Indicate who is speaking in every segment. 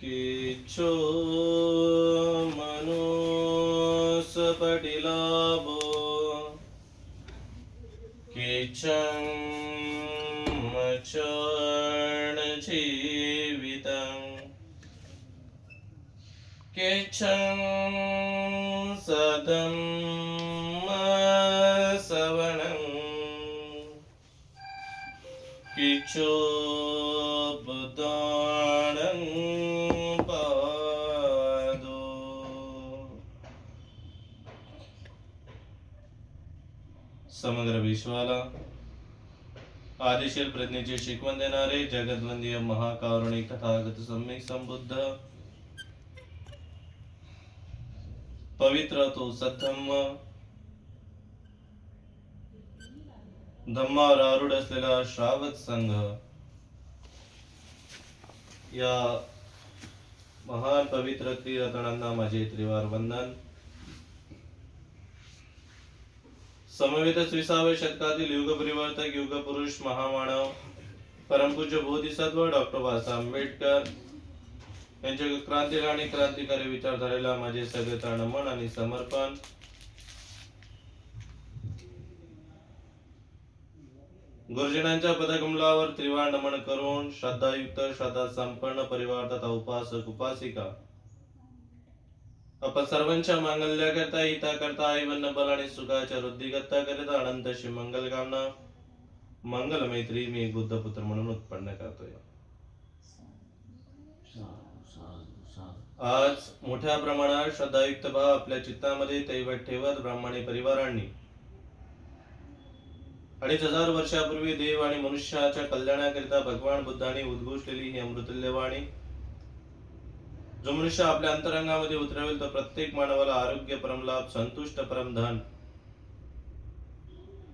Speaker 1: किच्छो मनुस पटिलाबो किच्छं मचण जीवितं किच्छं सदं सवनं किच्छो बुदानं पादो. समग्र विश्वाला आदिशील प्रज्ञेची शिकवण देणारे जगद्वंदीय महाकारुणिक तथागत सम्यक संबुद्ध पवित्र तो सद्धम्म धम्मावर आरूढ असलेला श्रावक संघ या महान पवित्र त्रिरत्नांना माझे त्रिवार वंदन. समवेत 20व्या शतकातील युग परिवर्तक युग पुरुष महामानव परमपूज्य बोधिसत्व डॉक्टर बाबासाहेब आंबेडकर यांच्या क्रांतिकारी आणि क्रांतिकारी विचारधारेला माझे सगळे नमन आणि समर्पण. गुरुजनांच्या पदकमलावर त्रिवार नमन करून श्रद्धायुक्त श्रद्धा संपन्न परिवार तथा उपासक उपासिका आपण सर्वांच्या मांगल्याकरता हिताकरता आईवन्न बल आणि सुखाच्या वृद्धिकरता करिता अनंत अशी मंगल कामना मंगल मैत्री मी बुद्धपुत्र म्हणून उत्पन्न करतोय. आज मोठ्या प्रमाणात श्रद्धायुक्त भाव आपल्या चित्तामध्ये तैवत ठेवत ब्राह्मणी परिवारांनी 2500 वर्षापूर्वी देव आणि मनुष्याच्या कल्याणाकरिता भगवान बुद्धांनी उद्घोषलेली ही अमृतुल्य वाणी जो मनुष्य आपल्या अंतरंगामध्ये उतरवेल तो प्रत्येक मानवाला आरोग्य परमलाभ संतुष्ट परमधन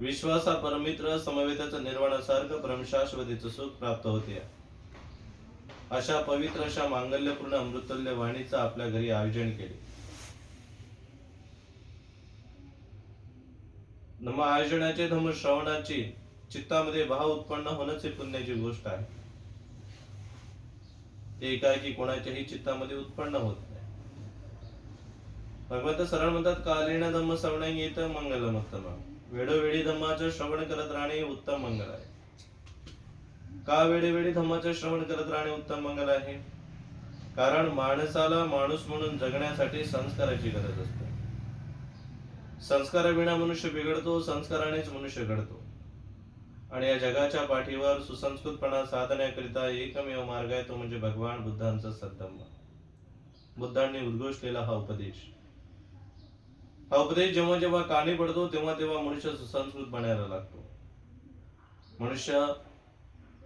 Speaker 1: विश्वासा परमित्र समवेताचं निर्वाणासारखं परमशाश्वतीचं सुख प्राप्त होते. अशा पवित्र अशा मांगल्यपूर्ण अमृतुल्य वाणीचं आपल्या घरी आयोजन केले. धम्म आयोजनाचे धम्म श्रवणाची चित्तामध्ये भाव उत्पन्न होण्याची पुण्याची गोष्ट आहे. ते एकाएकी कोणाच्याही चित्तामध्ये उत्पन्न होत नाही. भगवंत सरळ म्हणतात कालीन धम्म श्रवण येत मंगलमत्तम. वेळोवेळी धम्माचं श्रवण करत राहणे उत्तम मंगल आहे. का वेळोवेळी धम्माचं श्रवण करत राहणे उत्तम मंगल आहे? कारण माणसाला माणूस म्हणून जगण्यासाठी संस्काराची गरज असते. संस्काराविना मनुष्य बिघडतो, संस्कारानेच मनुष्य घडतो. आणि या जगाच्या पाठीवर सुसंस्कृतपणा साधण्याकरिता एकमेव मार्ग आहे तो म्हणजे भगवान बुद्धांचा सद्धम्म. बुद्धांनी उद्घोषलेला हा उपदेश जेव्हा जेव्हा कानी पडतो तेव्हा तेव्हा मनुष्य सुसंस्कृत बनायला लागतो. मनुष्य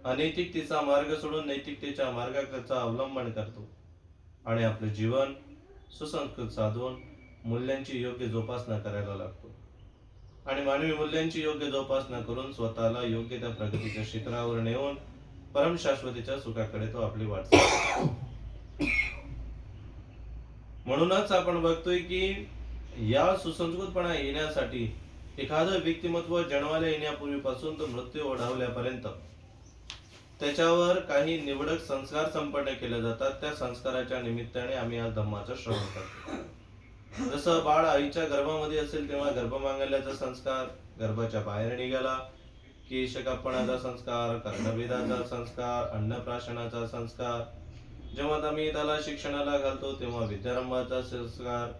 Speaker 1: अनैतिकतेचा मार्ग सोडून नैतिकतेच्या मार्गाचा अवलंबन करतो आणि आपले जीवन सुसंस्कृत साधून मूल्यांची योग्य जोपासना करायला लागतो. आणि मानवी मूल्यांची योग्य जोपासना करून स्वतःला योग्य त्या प्रगतीच्या शिखरावर नेऊन परमशाश्वतीच्या सुखाकडे तो आपली वाटचाल. म्हणूनच आपण बघतोय की या सुसंस्कृतपणा येण्यासाठी एखादं व्यक्तिमत्व जन्माला येण्यापूर्वीपासून तो मृत्यू ओढावल्यापर्यंत त्याच्यावर काही निवडक संस्कार संपन्न केले जातात. त्या संस्काराच्या निमित्ताने आम्ही आज धम्माचं श्रवण करतो. जसं बाळ आईच्या गर्भामध्ये असेल तेव्हा गर्भमांगल्याचा संस्कार, गर्भाच्या बाहेर निघाला केश कापण्याचा संस्कार, कर्णवेधाचा संस्कार, अन्नप्राशनाचा संस्कार, जेव्हा आम्ही त्याला शिक्षणाला घालतो तेव्हा विद्यारंभाचा संस्कार,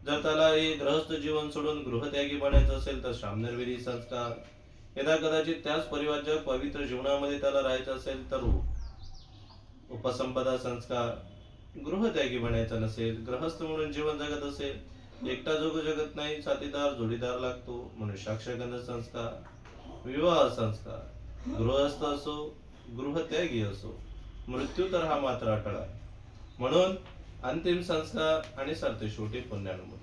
Speaker 1: जर त्याला हे गृहस्थ जीवन सोडून गृहत्यागी बनायचं असेल तर शामनरविधी संस्कार, यदा कदाचित त्याच परिवाराच्या पवित्र जीवनामध्ये त्याला राहायचं असेल तर उपसंपदा संस्कार, गृहत्यागी बनायचं नसेल गृहस्थ म्हणून जीवन जगत असेल एकटा जोग जगत नाही साथीदार जोडीदार लागतो म्हणून साक्षगंध संस्कार, विवाह संस्कार, गृहस्थ असो गृहत्यागी असो मृत्यू तर हा मात्र अटळ आहे. म्हणून अंतिम संस्कार आणि सरतेशेवटी पुण्यानुमोदन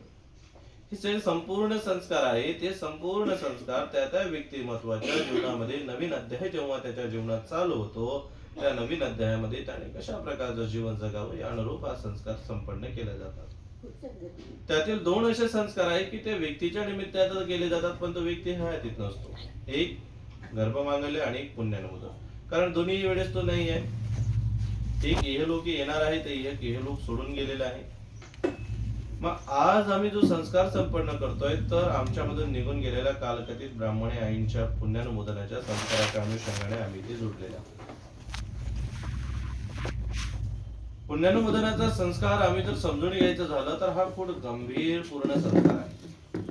Speaker 1: हे संपूर्ण संस्कार आहे. ते संपूर्ण संस्कार त्या त्या व्यक्तिमत्वाच्या जीवनामध्ये नवीन अध्याय जेव्हा त्याच्या जीवनात चालू होतो त्या नवीन अध्यायामध्ये त्याने कशा प्रकारचं जीवन जगावं या अनुरूप हा संस्कार संपन्न केले जातात. त्यातील 2 असे संस्कार आहे की ते व्यक्तीच्या निमित्ताने केले जातात पण तो व्यक्ती हयातीत नसतो. एक गर्भमांगल्य आणि एक पुण्यानुमोदन. कारण दोन्ही वेळेस तो नाही आहे. एक इहलोकी येणार आहे, ते एक इहलोक सोडून गेलेलं आहे. मग आज आम्ही जो संस्कार संपन्न करतोय, तर आमच्यामधून निघून गेलेल्या कालकथित ब्राह्मणी आईंच्या पुण्यानुमोदनाच्या संस्काराच्या अनुषंगाने आम्ही ते जोडलेले आहोत. पुण्यानुमोदनाचा संस्कार आम्ही जर समजून घ्यायचं झालं तर हा खूप गंभीर पूर्ण संस्कार आहे.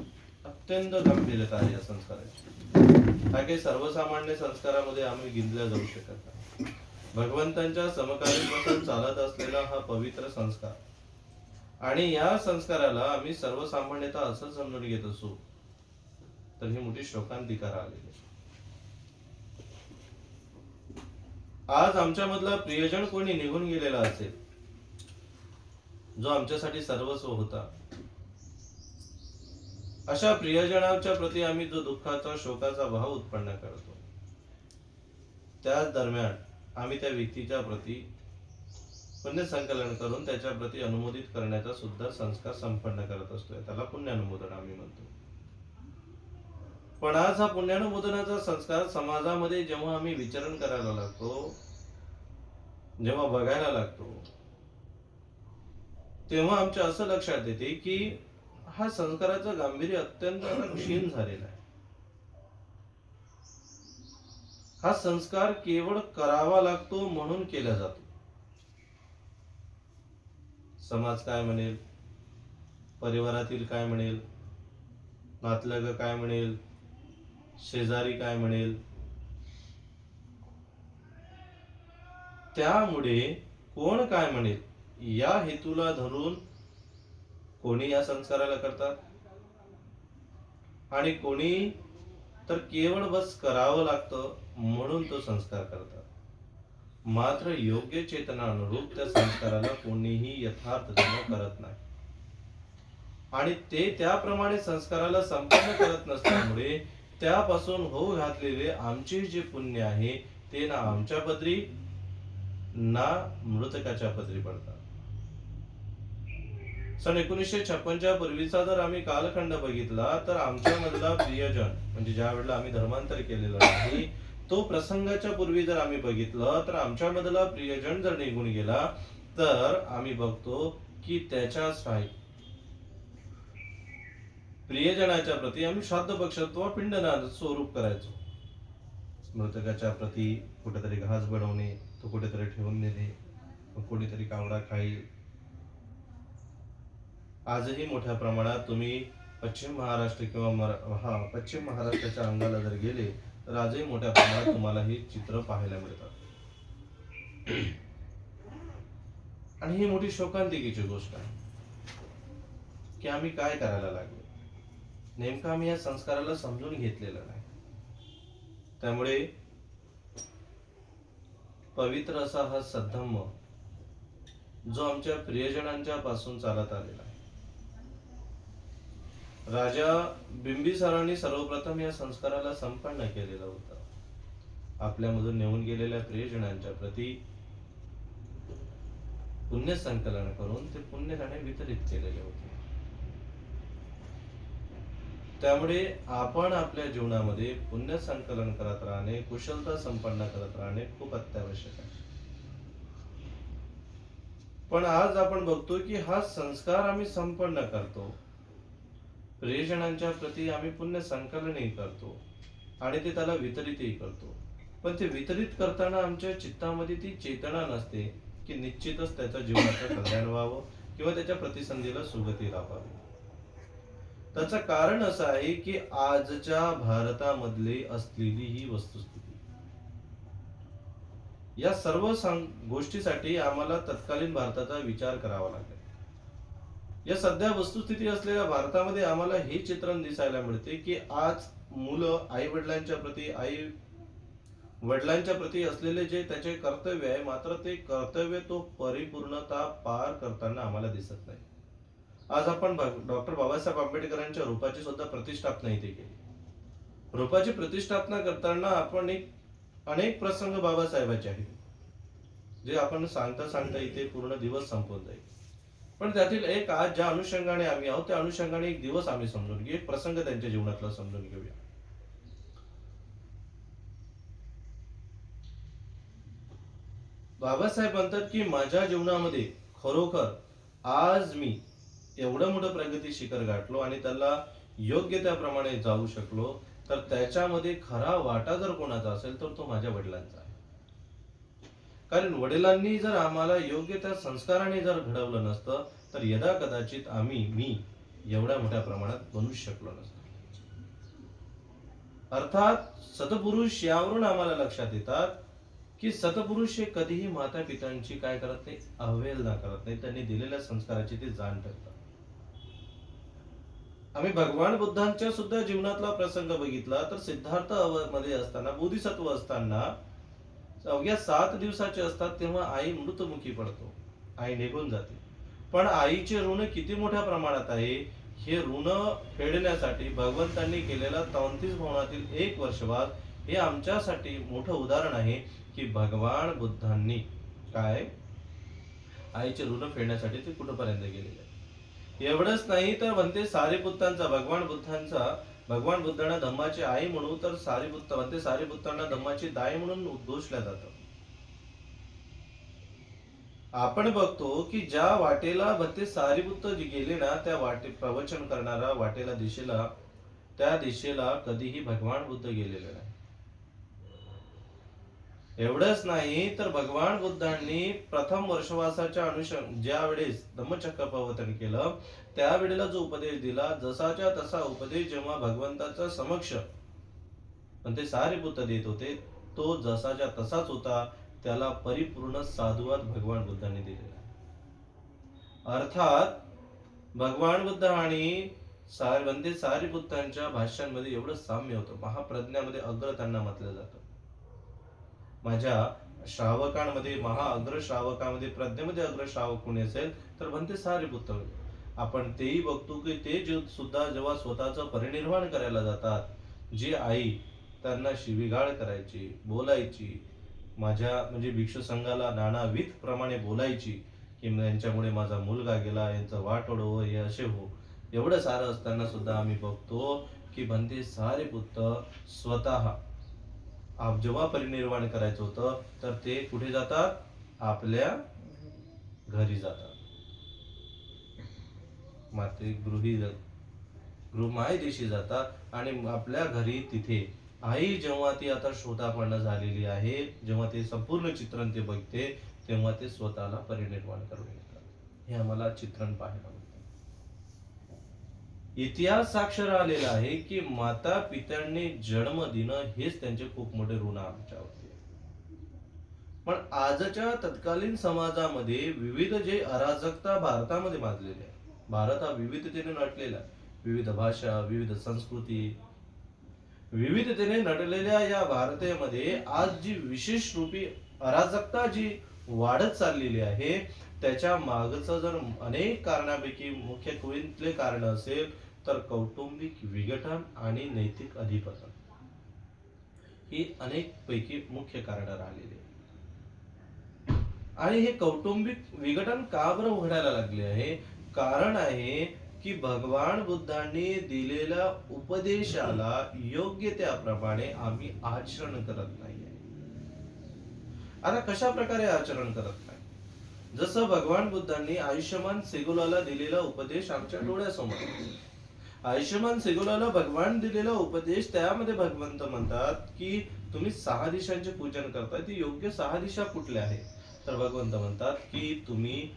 Speaker 1: अत्यंत गंभीरता आहे या संस्काराची. हा काही सर्वसामान्य संस्कारामध्ये आम्ही गिनल्या जाऊ शकत नाही. भगवंतांच्या समकालीन चालत असलेला हा पवित्र संस्कार, आणि या संस्काराला आम्ही सर्वसामान्यता असं समजून घेत असू, तर ही मोठी शोकांतिका आलेली. आज आमच्या मधला प्रियजन कोणी निघून गेलेला असेल, जो आमच्यासाठी सर्वस्व होता, अशा प्रियजनाच्या प्रती आम्ही जो दुःखाचा शोकाचा भाव उत्पन्न करतो, त्याच दरम्यान आम्ही त्या व्यक्तीच्या प्रती पुण्य संकलन करून त्याच्या प्रती अनुमोदित करण्याचा सुद्धा संस्कार संपन्न करत असतोय. त्याला पुण्यानुमोदन आम्ही म्हणतो. पण आज हा पुण्यानुमोदनाचा संस्कार समाजामध्ये जेव्हा आम्ही विचरण करायला लागतो, जेव्हा बघायला लागतो, तेव्हा आमच्या असं लक्षात येते की हा संस्काराचं गांभीर्य अत्यंत क्षीण झालेला आहे. हा संस्कार केवळ करावा लागतो म्हणून केला जातो. समाज काय म्हणेल, परिवारातील काय म्हणेल, नातलग काय म्हणेल, शेजारी काय म्हणेल, त्यामुळे कोण काय म्हणेल या हेतूला धरून कोणी या संस्काराला करतात, आणि कोणी तर केवळ बस करावं लागतं म्हणून तो संस्कार करतात. मात्र योग्य चेतनानुरूप त्या संस्काराला कोणीही यथार्थतेने करत नाही, आणि ते त्याप्रमाणे संस्काराला संपन्न करत नसल्यामुळे त्यापासून होऊ घातलेले आमचे जे पुण्य आहे ते ना आमच्या पदरी ना मृतकाच्या पदरी पडतात. सन 1956 पूर्वीचा जर आम्ही कालखंड बघितला तर आमच्या मधला प्रियजन, म्हणजे ज्या वेळेला आम्ही धर्मांतर केलेलं नाही, तो प्रसंगाच्या पूर्वी जर आम्ही बघितलं तर आमच्या मधला प्रियजन जर निघून गेला तर आम्ही बघतो की त्याच्या प्रियजनाच्या प्रती आम्ही श्राद्ध पक्ष अथवा पिंडदान स्वरूप करायचो. मृतकाच्या प्रती कुठेतरी घास बनवणे, तो कुठेतरी ठेवून देणे, कोणीतरी कावडा खाईल. आजही मोठ्या प्रमाणात तुम्ही पश्चिम महाराष्ट्र किंवा पश्चिम महाराष्ट्राच्या अंगाला जर गेले तर आजही मोठ्या प्रमाणात तुम्हाला ही चित्र पाहायला मिळतात. आणि ही मोठी शोकांतिकेची गोष्ट आहे की आम्ही काय करायला लागलो. नेमकं आम्ही या संस्काराला समजून घेतलेलं नाही. त्यामुळे पवित्र असा हा सद्धम्म जो आमच्या प्रियजनांच्या पासून चालत आलेला आहे, राजा बिंबिसारांनी सर्वप्रथम या संस्काराला संपन्न केलेलं होतं. आपल्यामधून नेऊन गेलेल्या प्रियजनांच्या प्रती पुण्य संकलन करून ते पुण्यदाने वितरित केलेले होते. त्यामुळे आपण आपल्या जीवनामध्ये पुण्य संकलन करत राहणे, कुशलता संपन्न करत राहणे खूप अत्यावश्यक आहे. पण आज आपण बघतो की हा संस्कार आम्ही संपन्न करतो, प्रियजनांच्या प्रती आम्ही पुण्य संकलनही करतो आणि ते त्याला वितरितही करतो. पण ते वितरित करताना आमच्या चित्तामध्ये ती चेतना नसते की निश्चितच त्याच्या जीवनाचं कल्याण व्हावं किंवा त्याच्या प्रतिसंधीला सुगती लाभावी. त्याचं कारण असं आहे की आजच्या भारतामधली असलेली ही वस्तुस्थिती, या सर्व गोष्टीसाठी आम्हाला तत्कालीन भारताचा विचार करावा लागेल. या सध्या वस्तुस्थिती असलेल्या भारतामध्ये आम्हाला हे चित्रण दिसायला मिळते की आज मुलं आई वडिलांच्या प्रती असलेले जे त्याचे कर्तव्य आहे, मात्र ते कर्तव्य तो परिपूर्णता पार करताना आम्हाला दिसत नाही. आज आपण डॉक्टर बाबासाहेब आंबेडकरांच्या रूपाची सुद्धा प्रतिष्ठापना इथे केली. रूपाची प्रतिष्ठापना करताना आपण अनेक प्रसंग बाबासाहेबांचे आहेत, जे आपण सांगता इथे पूर्ण दिवस संपवून जाईल. पण त्यातील एक आज ज्या अनुषंगाने आम्ही आहोत त्या अनुषंगाने एक दिवस आम्ही समजून घेऊ, एक प्रसंग त्यांच्या जीवनातला समजून घेऊया. बाबासाहेब म्हणतात की माझ्या जीवनामध्ये खरोखर आज मी एवढं मोठं प्रगती शिखर गाठलो आणि त्याला योग्य त्याप्रमाणे जाऊ शकलो, तर त्याच्यामध्ये खरा वाटा जर कोणाचा असेल तर तो माझ्या वडिलांचा आहे. कारण वडिलांनी जर आम्हाला योग्य त्या संस्काराने जर घडवलं नसतं, तर यदा कदाचित मी एवढ्या मोठ्या प्रमाणात बनू शकलो नसतो. अर्थात सतपुरुष यावरून आम्हाला लक्षात येतात की सतपुरुष हे कधीही माता पित्यांची काय करत नाही, अवहेलना करत नाही. त्यांनी दिलेल्या संस्काराची ते जाण ठेवतात. आम्ही भगवान बुद्धांच्या सुद्धा जीवनातला प्रसंग बघितला तर सिद्धार्थ मध्ये असताना, बोधिसत्व असताना अवघ्या 7 दिवसाचे असतात तेव्हा आई मृतमुखी पडतो, आई निघून जाते. पण आईचे ऋण किती मोठ्या प्रमाणात आहे हे ऋण फेडण्यासाठी भगवंतांनी केलेला 33 भवनातील 1 वर्षवास हे आमच्यासाठी मोठं उदाहरण आहे की भगवान बुद्धांनी काय आईचे ऋण फेडण्यासाठी ते कुठपर्यंत गेलेले. एवढंच नाही तर म्हणते सारीपुत्तांचा भगवान बुद्धांना धम्माची आई म्हणू तर सारीपुत्तांना धम्माची दाई म्हणून उद्घोषल्या जातं. आपण बघतो की ज्या वाटेला भक्ती सारीपुत्त गेले ना, त्या वाटे प्रवचन करणारा वाटेला त्या दिशेला कधीही भगवान बुद्ध गेलेले नाही. एवढंच नाही तर भगवान बुद्धांनी प्रथम वर्षवासाच्या ज्या वेळेस धम्मचक्र प्रवर्तन केलं, त्यावेळेला जो उपदेश दिला, जसाच्या तसा उपदेश जेव्हा भगवंताच्या समक्ष ते सारीपुत्त देत होते, तो जसाच्या तसाच होता. त्याला परिपूर्ण साधुवाद भगवान बुद्धांनी दिलेला. अर्थात भगवान बुद्ध आणि सारीपुत्तांच्या भाष्यांमध्ये एवढं साम्य होतं. महाप्रज्ञामध्ये अग्र त्यांना म्हटलं जातं. माझ्या श्रावकांमध्ये अग्र श्रावकामध्ये प्रज्ञेमध्ये अग्र श्रावक कोणी असेल तर म्हणते सारीपुत्त. आपण तेही बघतो की ते सुद्धा जेव्हा स्वतःचं परिनिर्वाण करायला जातात, जी आई त्यांना शिवीगाळ करायची, बोलायची, माझ्या म्हणजे भिक्षू संघाला नानाविध प्रमाणे बोलायची की यांच्यामुळे माझा मुलगा गेला, यांचं वाटोळ हो, हे असे हो, एवढं सारं असताना सुद्धा आम्ही बघतो की म्हणते सारीपुत्त स्वतः जेव्हा परिनिर्वाण करायचं होतं तर ते कुठे जातात, आपल्या घरी जातात. मायदेशी जातात आणि आपल्या घरी तिथे आई जेव्हा ती आता श्रोतापन्न झालेली आहे, जेव्हा ते संपूर्ण चित्रण ते बघते, तेव्हा ते स्वतःला परिनिर्वाण करून येतात. हे आम्हाला चित्रण पाहायला मिळतं. इतिहास साक्षर आलेला आहे की माता पित्यांनी जन्म देणं हेच त्यांचे खूप मोठे ऋण आमच्यावरती. पण आजच्या तत्कालीन समाजामध्ये विविध जे अराजकता भारतामध्ये माजलेली आहे. भारत हा विविधतेने नटलेला, विविध भाषा, विविध संस्कृती, विविधतेने नटलेल्या या भारतामध्ये आज जी विशेष रूपी अराजकता जी वाढत चाललेली आहे, त्याच्या मागचं जर अनेक कारणापैकी मुख्य कोणते कारण असेल तर कौटुंबिक विघटन आणि नैतिक अधिपतन ही अनेक पैकी मुख्य कारण राहिलेली आहे. आणि हे कौटुंबिक विघटन का बरं उघडायला लागले आहे? कारण आहे की भगवान बुद्धांनी दिलेल्या उपदेशाला योग्य त्याप्रमाणे आम्ही आचरण करत नाही. आता कशा प्रकारे आचरण करत नाही? जसं भगवान बुद्धांनी आयुष्यमान सेगुलाला दिलेला उपदेश आमच्या डोळ्यासमोर. आयुष्यमान सेगुलाला भगवान दिलेला उपदेश, त्यामध्ये भगवंत म्हणतात की तुम्ही 6 दिशांचे पूजन करताय, ती योग्य 6 दिशा कुठल्या आहेत? तर भगवंत म्हणतात की तुम्ही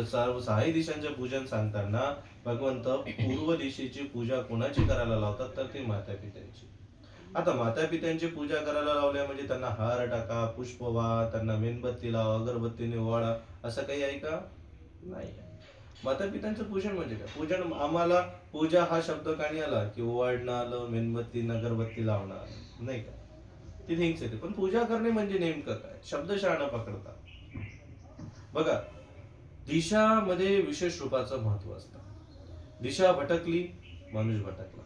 Speaker 1: सर्व 6 दिशांचे पूजन सांगताना भगवंत पूर्व दिशेची पूजा कोणाची करायला लावतात तर ते माता पित्यांची. आता माता पित्यांची पूजा करायला लावल्या म्हणजे त्यांना हार टाका, पुष्प व्हा, त्यांना मेणबत्ती लावा, अगरबत्तीने ओवाळा, असं काही आहे का? नाही. माता पित्यांचं पूजन म्हणजे काय? पूजन आम्हाला पूजा हा शब्द काणी आला की ओवाळणं आलं, मेणबत्ती अगरबत्ती लावणं आलं, नाही का? ती थिंग्स येते. पण पूजा करणे म्हणजे नेमकं काय? शब्दशः न पकडता बघा, दिशामध्ये विशेष रूपाचं महत्व असतं. दिशा भटकली, माणूस भटकला.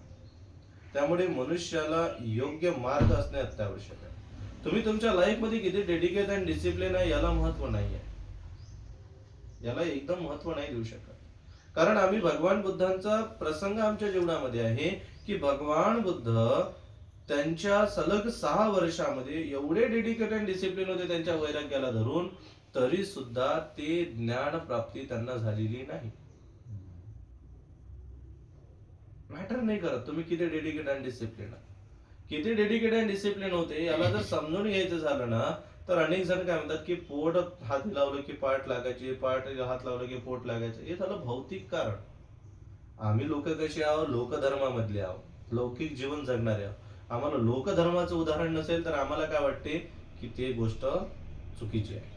Speaker 1: त्यामुळे मनुष्याला योग्य मार्ग असणे अत्यावश्यक आहे. तुम्ही तुमच्या लाईफ मध्ये किती डेडिकेट अँड डिसिप्लिन आहे याला महत्व नाही आहे, याला एकदम महत्व नाही देऊ शकत. कारण आम्ही भगवान बुद्धांचा प्रसंग आमच्या जीवनामध्ये आहे की भगवान बुद्ध त्यांच्या सलग 6 वर्षामध्ये एवढे डेडिकेटेड डिसिप्लिन होते त्यांच्या वैराग्याला धरून, तरी सुद्धा ते ज्ञान प्राप्ती त्यांना झालेली नाही. मॅटर नाही करत तुम्ही किती डेडिकेट आणि डिसिप्लिन, किती डेडिकेट आणि डिसिप्लिन होते याला जर समजून घ्यायचं झालं ना, तर अनेक जण काय म्हणतात की पोट हात लावलं की पाठ लागायची, पाठ हात लावलं की पोट लागायचं. हे झालं भौतिक कारण. आम्ही लोक कसे आहोत, लोकधर्मामधले आहोत, लौकिक जीवन जगणारे आहोत. आम्हाला लोकधर्माचं उदाहरण नसेल तर आम्हाला काय वाटते की ते गोष्ट चुकीची आहे.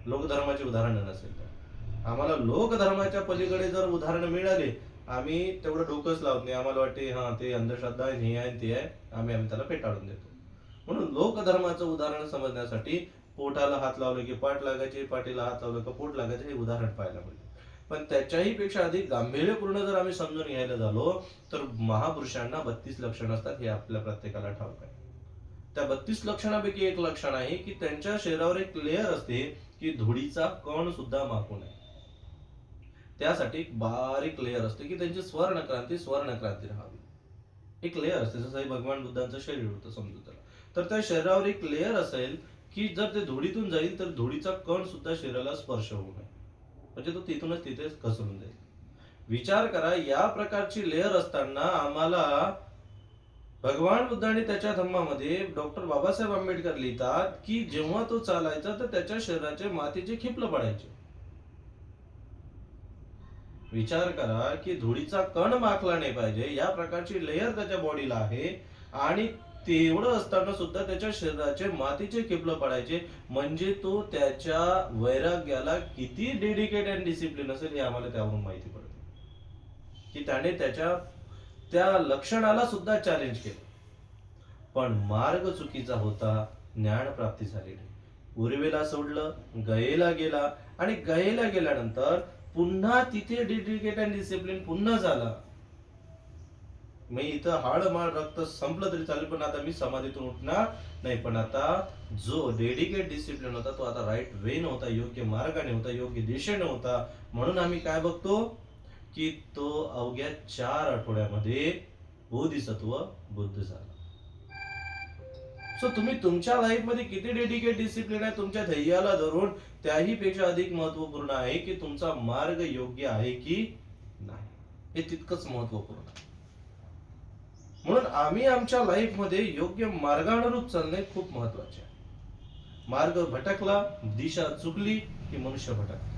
Speaker 1: लोकधर्माचे उदाहरण नसेल तर आम्हाला लोकधर्माच्या पलीकडे जर उदाहरण मिळाले, आम्ही तेवढं डोकंच लावत नाही. आम्हाला वाटते हा ते अंधश्रद्धा आहे, हे आहे ते आहे, आम्ही त्याला फेटाळून देतो. म्हणून लोकधर्माचं उदाहरण समजण्यासाठी पोटाला हात लावलं की पाठ लागायचे, पाठीला हात लावलं की पोट लागायचे, हे उदाहरण पाहायला मिळते. पण त्याच्याही पेक्षा अधिक गांभीर्यपूर्ण जर आम्ही समजून घ्यायला झालो तर महापुरुषांना 32 लक्षणं असतात, हे आपल्या प्रत्येकाला ठाऊक आहे. त्या 32 लक्षणापैकी एक लक्षण आहे की त्यांच्या शरीरावर एक लेअर असते की धुळीचा कण सुद्धा माकू नये. त्यासाठी एक बारीक लेअर असते की त्यांची स्वर्णक्रांती राहावी. एक लेअर असते, जसं भगवान बुद्धांचं शरीर होतं समजू त्याला. तर त्या शरीरावर एक लेअर असेल की जर ते धुळीतून जाईल तर धुळीचा कण सुद्धा शरीराला स्पर्श होऊ नये, म्हणजे तो तिथूनच तिथेच घसरून जाईल. विचार करा, या प्रकारची लेअर असताना आम्हाला भगवान बुद्धांनी त्याच्या धम्मामध्ये डॉक्टर बाबासाहेब आंबेडकर लिहितात की जेव्हा तो चालायचा तर त्याच्या शरीराचे मातीचे खिपलं पडायचे. विचार करा की धुळीचा कण माखला नाही पाहिजे या प्रकारची लेअर त्याच्या बॉडीला आहे, आणि तेवढं असताना सुद्धा त्याच्या शरीराचे मातीचे खिपलं पडायचे. म्हणजे तो त्याच्या वैराग्याला किती डेडिकेट अँड डिसिप्लिन असेल हे आम्हाला त्यावरून माहिती पडते की त्याने त्याच्या त्या लक्षणाला सुद्धा चॅलेंज केलं. पण मार्ग चुकीचा होता, ज्ञान प्राप्ती झाली नाही. उर्वेला सोडलं, गयेला गेला, आणि गयेला गेल्यानंतर पुन्हा तिथे डेडिकेट अँड डिसिप्लिन पुन्हा झाला. मी इथं हाडमाळ रक्त संपलं तरी चालेल, पण आता मी समाधीतून उठणार नाही. पण आता जो डेडिकेट डिसिप्लिन होता तो आता राईट वे नव्हता, योग्य मार्गाने होता, योग्य दिशेने होता. म्हणून आम्ही काय बघतो की तो अवघ्या 4 आठवड्यामध्ये बोधिसत्व बुद्ध झाला. सो तुम्ही तुमच्या लाईफ मध्ये किती डेडिकेट डिसिप्लिन आहे तुमच्या ध्येयाला धरून, त्याही पेक्षा अधिक महत्वपूर्ण आहे की तुमचा मार्ग योग्य आहे की नाही, हे तितकंच महत्वपूर्ण आहे. म्हणून आम्ही आमच्या लाईफ मध्ये योग्य मार्गानुरूप चालणे खूप महत्वाचे आहे. मार्ग भटकला, दिशा चुकली की मनुष्य भटकला.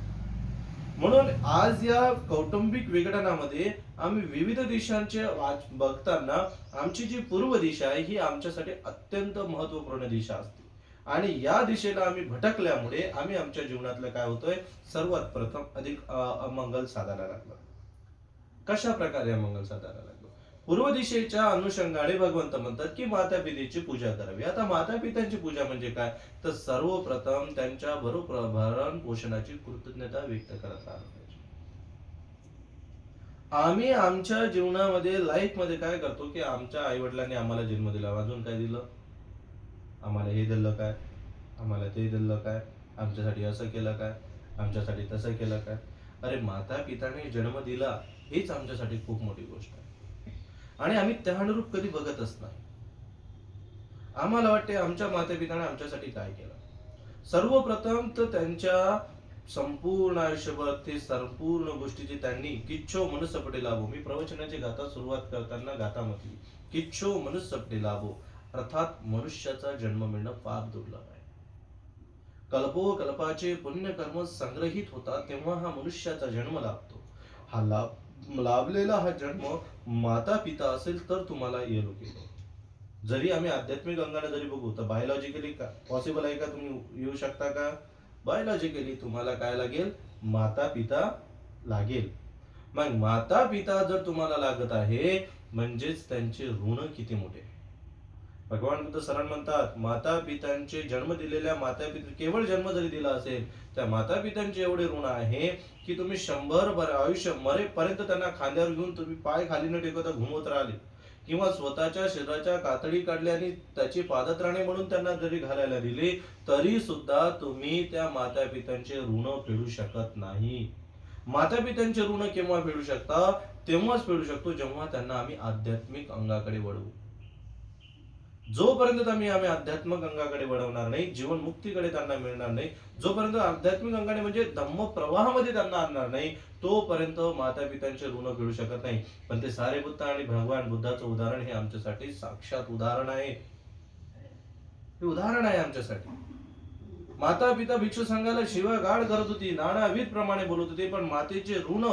Speaker 1: म्हणून आज या कौटुंबिक विघटनामध्ये आम्ही विविध दिशांचे बघताना आमची जी पूर्व दिशा आहे ही आमच्यासाठी अत्यंत महत्वपूर्ण दिशा असते, आणि या दिशेला आम्ही भटकल्यामुळे आम्ही आमच्या जीवनातलं काय होतोय, सर्वात प्रथम अधिक अमंगल साधायला लागलो. कशा प्रकारे अमंगल साधायला लागलो? पूर्व दिशेच्या अनुषंगाने भगवंत म्हणतात की माता पितेची पूजा करावी. आता माता पित्यांची पूजा म्हणजे काय, तर सर्वप्रथम त्यांच्या बरोबर भरण पोषणाची कृतज्ञता व्यक्त करत राहिलं पाहिजे. आम्ही आमच्या जीवनामध्ये लाईफ मध्ये काय करतो की आमच्या आई वडिलांनी आम्हाला जन्म दिला, अजून काय दिलं, आम्हाला हे दिलं काय, आम्हाला ते दिलं काय, आमच्यासाठी असं केलं काय, आमच्यासाठी तसं केलं काय. अरे माता पिताने जन्म दिला हेच आमच्यासाठी खूप मोठी गोष्ट आहे, आणि आम्ही त्या अनुरूप कधी बघतच नाही. आम्हाला वाटते आमच्या माता पिताने आमच्यासाठी काय केलं. सर्वप्रथम तर त्यांच्या संपूर्ण आयुष्यभर ते संपूर्ण गोष्टीची त्यांनी किच्छो मनुष्यपटे लाभो, मी प्रवचनाची गाथा सुरुवात करताना गाथा म्हटली, किच्छो मनुष्यपटे लाभो, अर्थात मनुष्याचा जन्म मिळणं फार दुर्लभ आहे. कल्पोकल्पाचे पुण्यकर्म संग्रहित होतात तेव्हा हा मनुष्याचा जन्म लाभतो. हा लाभलेला हा जन्म माता पिता असेल तर तुम्हाला येईल. जरी आम्ही आध्यात्मिक अंगाने जरी बघू तर बायोलॉजिकली पॉसिबल आहे का, तुम्ही येऊ शकता का? बायोलॉजिकली तुम्हाला काय लागेल, माता पिता लागेल. मग माता पिता जर तुम्हाला लागत आहे म्हणजेच त्यांचे ऋण किती मोठे. भगवान बुद्ध सरळ म्हणतात, माता पित्यांचे जन्म दिलेल्या माता पिता, केवळ जन्म जरी दिला असेल त्या माता पित्यांचे एवढे ऋण आहे की तुम्ही 100 आयुष्य मरेपर्यंत त्यांना खांद्यावर घेऊन तुम्ही पाय खाली न टेकवता घुमवत राहिले, किंवा स्वतःच्या शरीराच्या कातडी काढल्या आणि त्याची पादत्राणे म्हणून त्यांना जरी घालायला दिली, तरी सुद्धा तुम्ही त्या माता पित्यांचे ऋण फेडू शकत नाही. माता पित्यांचे ऋण केव्हा फेडू शकता, तेव्हाच फेडू शकतो जेव्हा त्यांना आम्ही आध्यात्मिक अंगाकडे वळवू. जोपर्यंत आम्ही आध्यात्मिक अंगाकडे वळवणार नाही, जीवन मुक्तीकडे त्यांना मिळणार नाही, जोपर्यंत आध्यात्मिक अंगाने म्हणजे धम्म प्रवाहामध्ये त्यांना आणणार नाही, तोपर्यंत माता पित्यांचे ऋण फेडू शकत नाही. पण ते सारेपुत्त आणि भगवान बुद्धाचं उदाहरण हे आमच्यासाठी साक्षात उदाहरण आहे. हे उदाहरण आहे आमच्यासाठी. माता पिता भिक्षू संघाला शिवागाळ करत होती, नानाविध प्रमाणे बोलत होते, पण मातेचे ऋण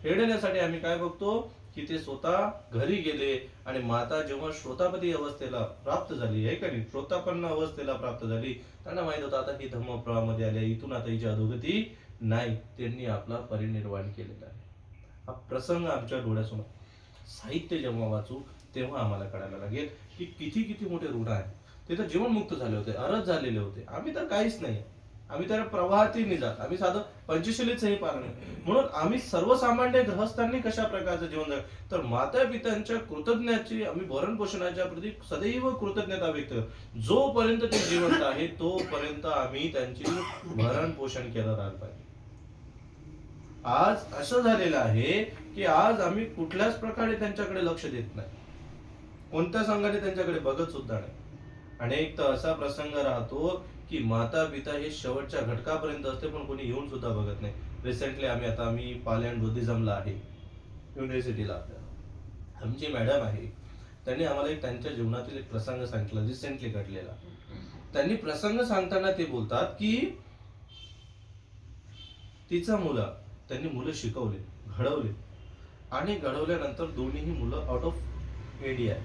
Speaker 1: फेडण्यासाठी आम्ही काय बघतो की ते स्वतः घरी गेले. आणि माता जेव्हा श्रोतापती अवस्थेला प्राप्त झाली आहे का नाही, श्रोतापन्न अवस्थेला प्राप्त झाली, त्यांना माहित होतं आता ही धम्मप्रवाहामध्ये आल्या, इथून आता हिची अधोगती नाही. त्यांनी आपला परिनिर्वाण केलेला आहे. हा प्रसंग आमच्या डोळ्यासमोर साहित्य जेव्हा वाचू तेव्हा आम्हाला कळायला लागेल की किती किती मोठे ऋण आहे. ते तर जीवनमुक्त झाले होते, अरज झालेले होते, आम्ही तर काहीच नाही. आम्ही तर प्रवाहातील नाही जात, आम्ही साधं पंचशीलीचंही पार नाही. म्हणून आम्ही सर्वसामान्य ग्रहस्थांनी कशा प्रकारचं जीवन जगलं, तर माता पित्यांच्या कृतज्ञतेची आम्ही भरण पोषणाच्या प्रती सदैव कृतज्ञता व्यक्त करतो. जोपर्यंत ते जिवंत आहे तोपर्यंत आम्ही त्यांची भरण पोषण केलं राहिलं पाहिजे. आज असं झालेलं आहे की आज आम्ही कुठल्याच प्रकारे त्यांच्याकडे लक्ष देत नाही, कोणत्या संघाने त्यांच्याकडे बघत सुद्धा नाही. अनेक तर असा प्रसंग राहतो की माता पिता हे शेवटच्या घटकापर्यंत असते, पण कोणी येऊन सुद्धा बघत नाही. रिसेंटली आम्ही पालँड बुद्धिझमला आहे युनिव्हर्सिटीला, आमची मॅडम आहे, त्यांनी आम्हाला एक त्यांच्या जीवनातील एक प्रसंग सांगितला, रिसेंटली घडलेला. त्यांनी प्रसंग सांगताना ते बोलतात की तिचा त्यांनी मुलं शिकवले, घडवले, आणि घडवल्यानंतर दोन्हीही मुलं आउट ऑफ इंडिया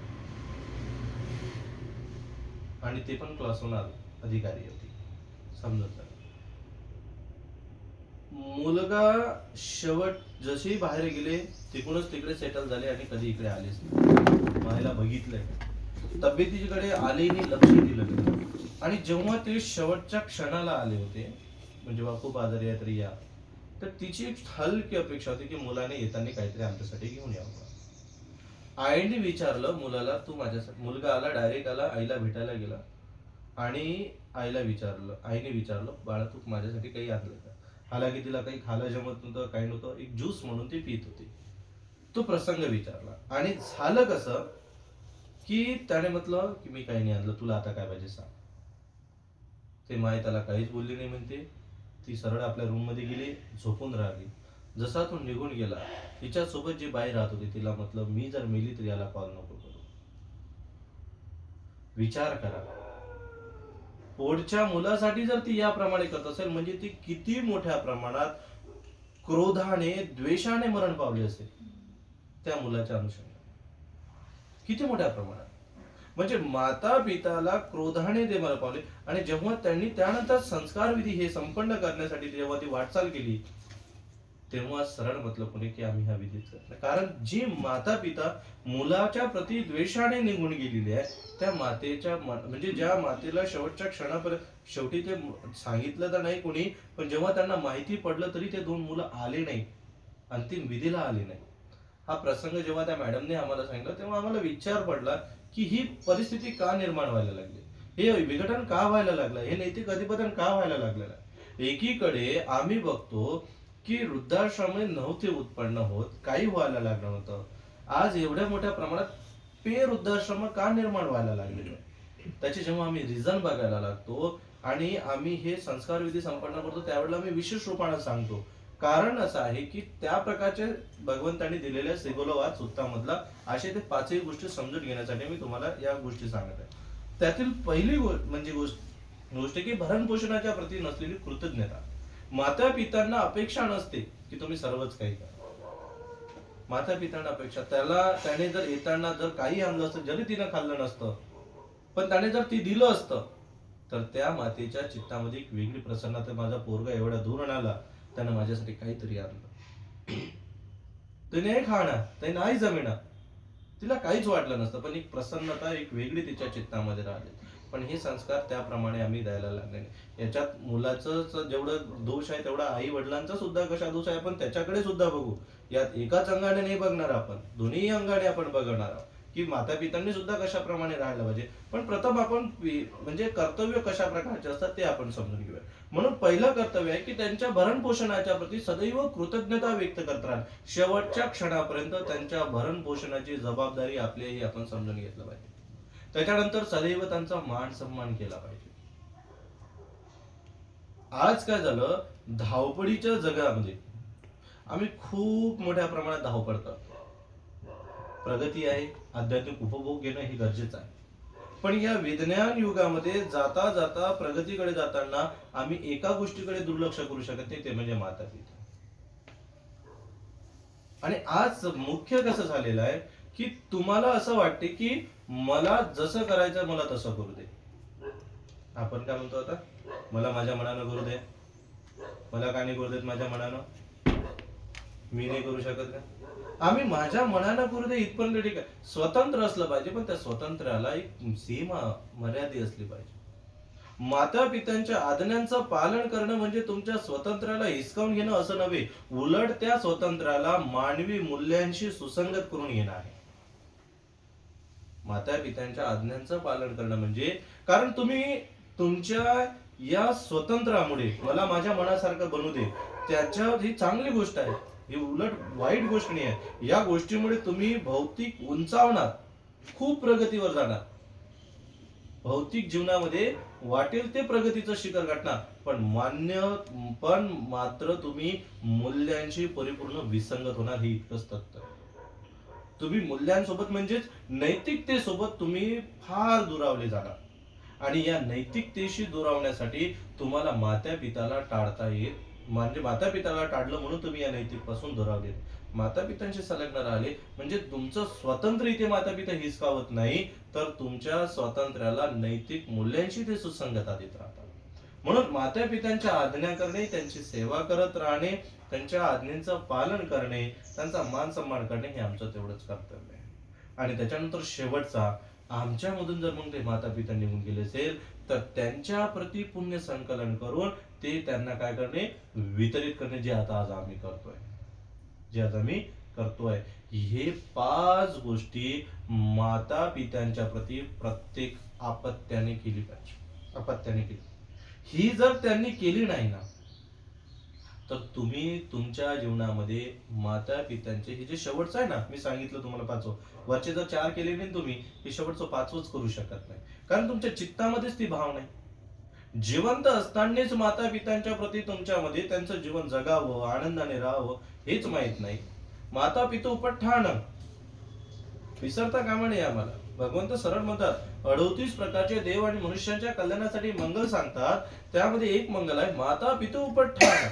Speaker 1: आणि ते पण क्लास 1 अधिकारी होती. समजत मुलगा शेवट जशी बाहेर गेले तिकडूनच तिकडे सेटल झाले आणि कधी इकडे आलेच नाही. मायला बघितलंय, तब्येतीकडे आलेही लक्ष दिलं गेलं. आणि जेव्हा ते शेवटच्या क्षणाला आले होते, म्हणजे जेव्हा खूप आजारी आहे तरी या, तर तिची एक हलकी अपेक्षा होती की मुलाने येताना काहीतरी आमच्यासाठी घेऊन यावं. आईने विचारलं मुलाला, तू माझ्यासाठी, मुलगा आला, डायरेक्ट आला, आईला भेटायला गेला आणि आईने विचारलं बाळा तू माझ्यासाठी काही आणलं का. हालाकी तिला काही खायला जमत नव्हतं, काही नव्हतं, एक ज्यूस म्हणून ती पित होती. तो प्रसंग विचारला आणि झालं कसं की त्याने म्हटलं की मी काही नाही आणलं, तुला आता काय पाहिजे सांग. ते माय त्याला काहीच बोलली नाही म्हणते. ती सरळ आपल्या रूम मध्ये गेली, झोपून राहिली. जसा तो निघून गेला, तिच्यासोबत जी बाई राहत होती तिला म्हटलं मी जर मेली तर याला कॉल नको करू. विचार करा, पोटच्या मुलासाठी जर ती याप्रमाणे करत असेल म्हणजे ती किती मोठ्या प्रमाणात क्रोधाने, द्वेषाने मरण पावले असेल त्या मुलाच्या अनुषंगाने, किती मोठ्या प्रमाणात. म्हणजे माता पिताला क्रोधाने ते मरण पावले. आणि जेव्हा त्यांनी त्यानंतर संस्कार विधी हे संपन्न करण्यासाठी जेव्हा ती वाटचाल केली, तेव्हा सरळ म्हटलं कोणी की आम्ही हा विधीच करत नाही. कारण जी माता पिता मुलाच्या प्रति द्वेषाने निघून गेलेली आहे, त्या मातेच्या म्हणजे ज्या मातेला शेवटच्या क्षणापर्यंत, शेवटी ते सांगितलं तर नाही कोणी, पण जेव्हा त्यांना माहिती पडलं तरी ते 2 मुलं आले नाही, अंतिम विधीला आले नाही. हा प्रसंग जेव्हा त्या मॅडमने आम्हाला सांगितलं तेव्हा आम्हाला विचार पडला की ही परिस्थिती का निर्माण व्हायला लागली, हे विघटन का व्हायला लागलं, हे नैतिक अधिपतन का व्हायला लागलेलं आहे. एकीकडे आम्ही बघतो की वृद्धाश्रम नव्हते उत्पन्न होत, काही व्हायला लागलं होतं. आज एवढ्या मोठ्या प्रमाणात वृद्धाश्रम का निर्माण व्हायला लागले, त्याचे जेव्हा आम्ही रिझन बघायला लागतो आणि आम्ही हे संस्कार विधी संपन्न करतो त्यावेळेला आम्ही विशेष रूपाने सांगतो. कारण असं आहे की त्या प्रकारचे भगवंतांनी दिलेल्या सेगोलवाद सुत्तामधला असे ते 5ही गोष्टी समजून घेण्यासाठी मी तुम्हाला या गोष्टी सांगत आहे. त्यातील पहिली म्हणजे गोष्ट की भरण पोषणाच्या प्रती नसलेली कृतज्ञता. माता पित्यांना अपेक्षा नसते की तुम्ही सर्वच काही करा. माता पित्यांना अपेक्षा, त्याने जर येताना जर काही आणलं असतं, जरी तिनं खाल्लं नसतं, पण त्याने जर ती दिलं असतं तर त्या मातेच्या चित्तामध्ये एक वेगळी प्रसन्नता, माझा पोरगा एवढा दूर आला, त्यानं माझ्यासाठी काहीतरी आणलं, ते नाही खाणार, ते नाही जमेना, तिला काहीच वाटलं नसतं, पण एक प्रसन्नता एक वेगळी तिच्या चित्तामध्ये राहिली. पण हे संस्कार त्याप्रमाणे आम्ही द्यायला लागले. याच्यात मुलाचं जेवढं दोष आहे तेवढा आई वडिलांचा सुद्धा कशा दोष आहे आपण त्याच्याकडे सुद्धा बघू. यात एकाच अंगाने नाही बघणार आपण, दोन्ही अंगाने आपण बघणार आहोत की माता पित्यांनी सुद्धा कशा प्रमाणे राहायला पाहिजे. पण प्रथम आपण म्हणजे कर्तव्य कशा प्रकारचे असतात ते आपण समजून घेऊया. म्हणून पहिलं कर्तव्य आहे की त्यांच्या भरण पोषणाच्या प्रती सदैव कृतज्ञता व्यक्त करत राहा. शेवटच्या क्षणापर्यंत त्यांच्या भरण पोषणाची जबाबदारी आपली आपण समजून घेतलं पाहिजे. त्याच्यानंतर सदैव त्यांचा मान सन्मान केला पाहिजे. आज काय झालं, धावपळीच्या जगामध्ये आम्ही खूप मोठ्या प्रमाणात धावपळ करतो. प्रगती आहे, आध्यात्मिक उपभोग घेणं हे गरजेचं आहे. पण या विज्ञान युगामध्ये जाता जाता प्रगतीकडे जाताना आम्ही एका गोष्टीकडे दुर्लक्ष करू शकत नाही, ते म्हणजे माता पिता. आणि आज मुख्य कसं झालेलं आहे की तुम्हाला असं वाटते की मला जसं करायचं मला तसं करू दे. आपण काय म्हणतो आता, मला माझ्या मनानं करू दे. मला का नाही करू देत माझ्या मनानं? मी नाही करू शकत का? आम्ही माझ्या मनानं करू दे इथपर्यंत ठीक आहे. स्वतंत्र असलं पाहिजे, पण त्या स्वातंत्र्याला एक सीमा मर्यादा असली पाहिजे. माता पित्यांच्या आज्ञांचं पालन करणं म्हणजे तुमच्या स्वातंत्र्याला हिसकावून घेणं असं नव्हे, उलट त्या स्वातंत्र्याला मानवी मूल्यांशी सुसंगत करून घेणं आहे. माता पित्यांच्या आज्ञांचं पालन करणं म्हणजे, कारण तुम्ही तुमच्या या स्वतंत्रामुळे मला माझ्या मनासारखं बनू दे, त्याच्यात ही चांगली गोष्ट आहे, ही उलट वाईट गोष्ट नाही आहे. या गोष्टीमुळे तुम्ही भौतिक उंचावणार, खूप प्रगतीवर जाणार, भौतिक जीवनामध्ये वाटेल ते प्रगतीचं शिखर गाठणार, पण मात्र तुम्ही मूल्यांशी परिपूर्ण विसंगत होणार, हे इतकंच तथ्य. तुम्ही मूल्यांसोबत म्हणजेच नैतिकतेसोबत तुम्ही फार दुरावले जाणार. आणि या नैतिकतेशी दुरावण्यासाठी तुम्हाला माता पिताला टाळता येत, म्हणजे माता पिताला टाळलं म्हणून तुम्ही या नैतिक पासून दुरावले. माता पितांशी संलग्न राहिले म्हणजे तुमचं स्वातंत्र्य इथे माता पिता हिसकावत नाही, तर तुमच्या स्वातंत्र्याला नैतिक मूल्यांशी ते सुसंगता देत राहतात. म्हणून माता पित्यांच्या आज्ञा करणे, त्यांची सेवा करत राहणे, त्यांच्या आज्ञेचं पालन करणे, त्यांचा मान सन्मान करणे हे आमचं तेवढंच कर्तव्य आहे. आणि त्याच्यानंतर शेवटचा, आमच्यामधून जर मग ते माता पिता निघून गेले असेल तर त्यांच्या प्रति पुण्य संकलन करून ते त्यांना काय करणे, वितरित करणे, जे आता आज आम्ही करतोय. हे 5 गोष्टी माता पित्यांच्या प्रति प्रत्येक अपत्याने केली पाहिजे. ही जर त्यांनी केली नाही ना, तर तुम्ही तुमच्या जीवनामध्ये माता पित्यांचे हे जे शेवटचं आहे ना, मी सांगितलं तुम्हाला 5, वरचे जर 4 केले नाही तुम्ही, हे शेवटचं 5च करू शकत नाही, कारण तुमच्या चित्तामध्येच ती भाव नाही. जिवंत असतानाच माता पित्यांच्या प्रति तुमच्यामध्ये त्यांचं जीवन जगावं, आनंदाने राहावं हेच माहित नाही. माता पिता उपठाण विसरता कामा नये आम्हाला. भगवंत सरळ म्हणतात, 38 प्रकारचे देव आणि मनुष्यांच्या कल्याणासाठी मंगल सांगतात, त्यामध्ये एक मंगल आहे माता पिता उपठाण,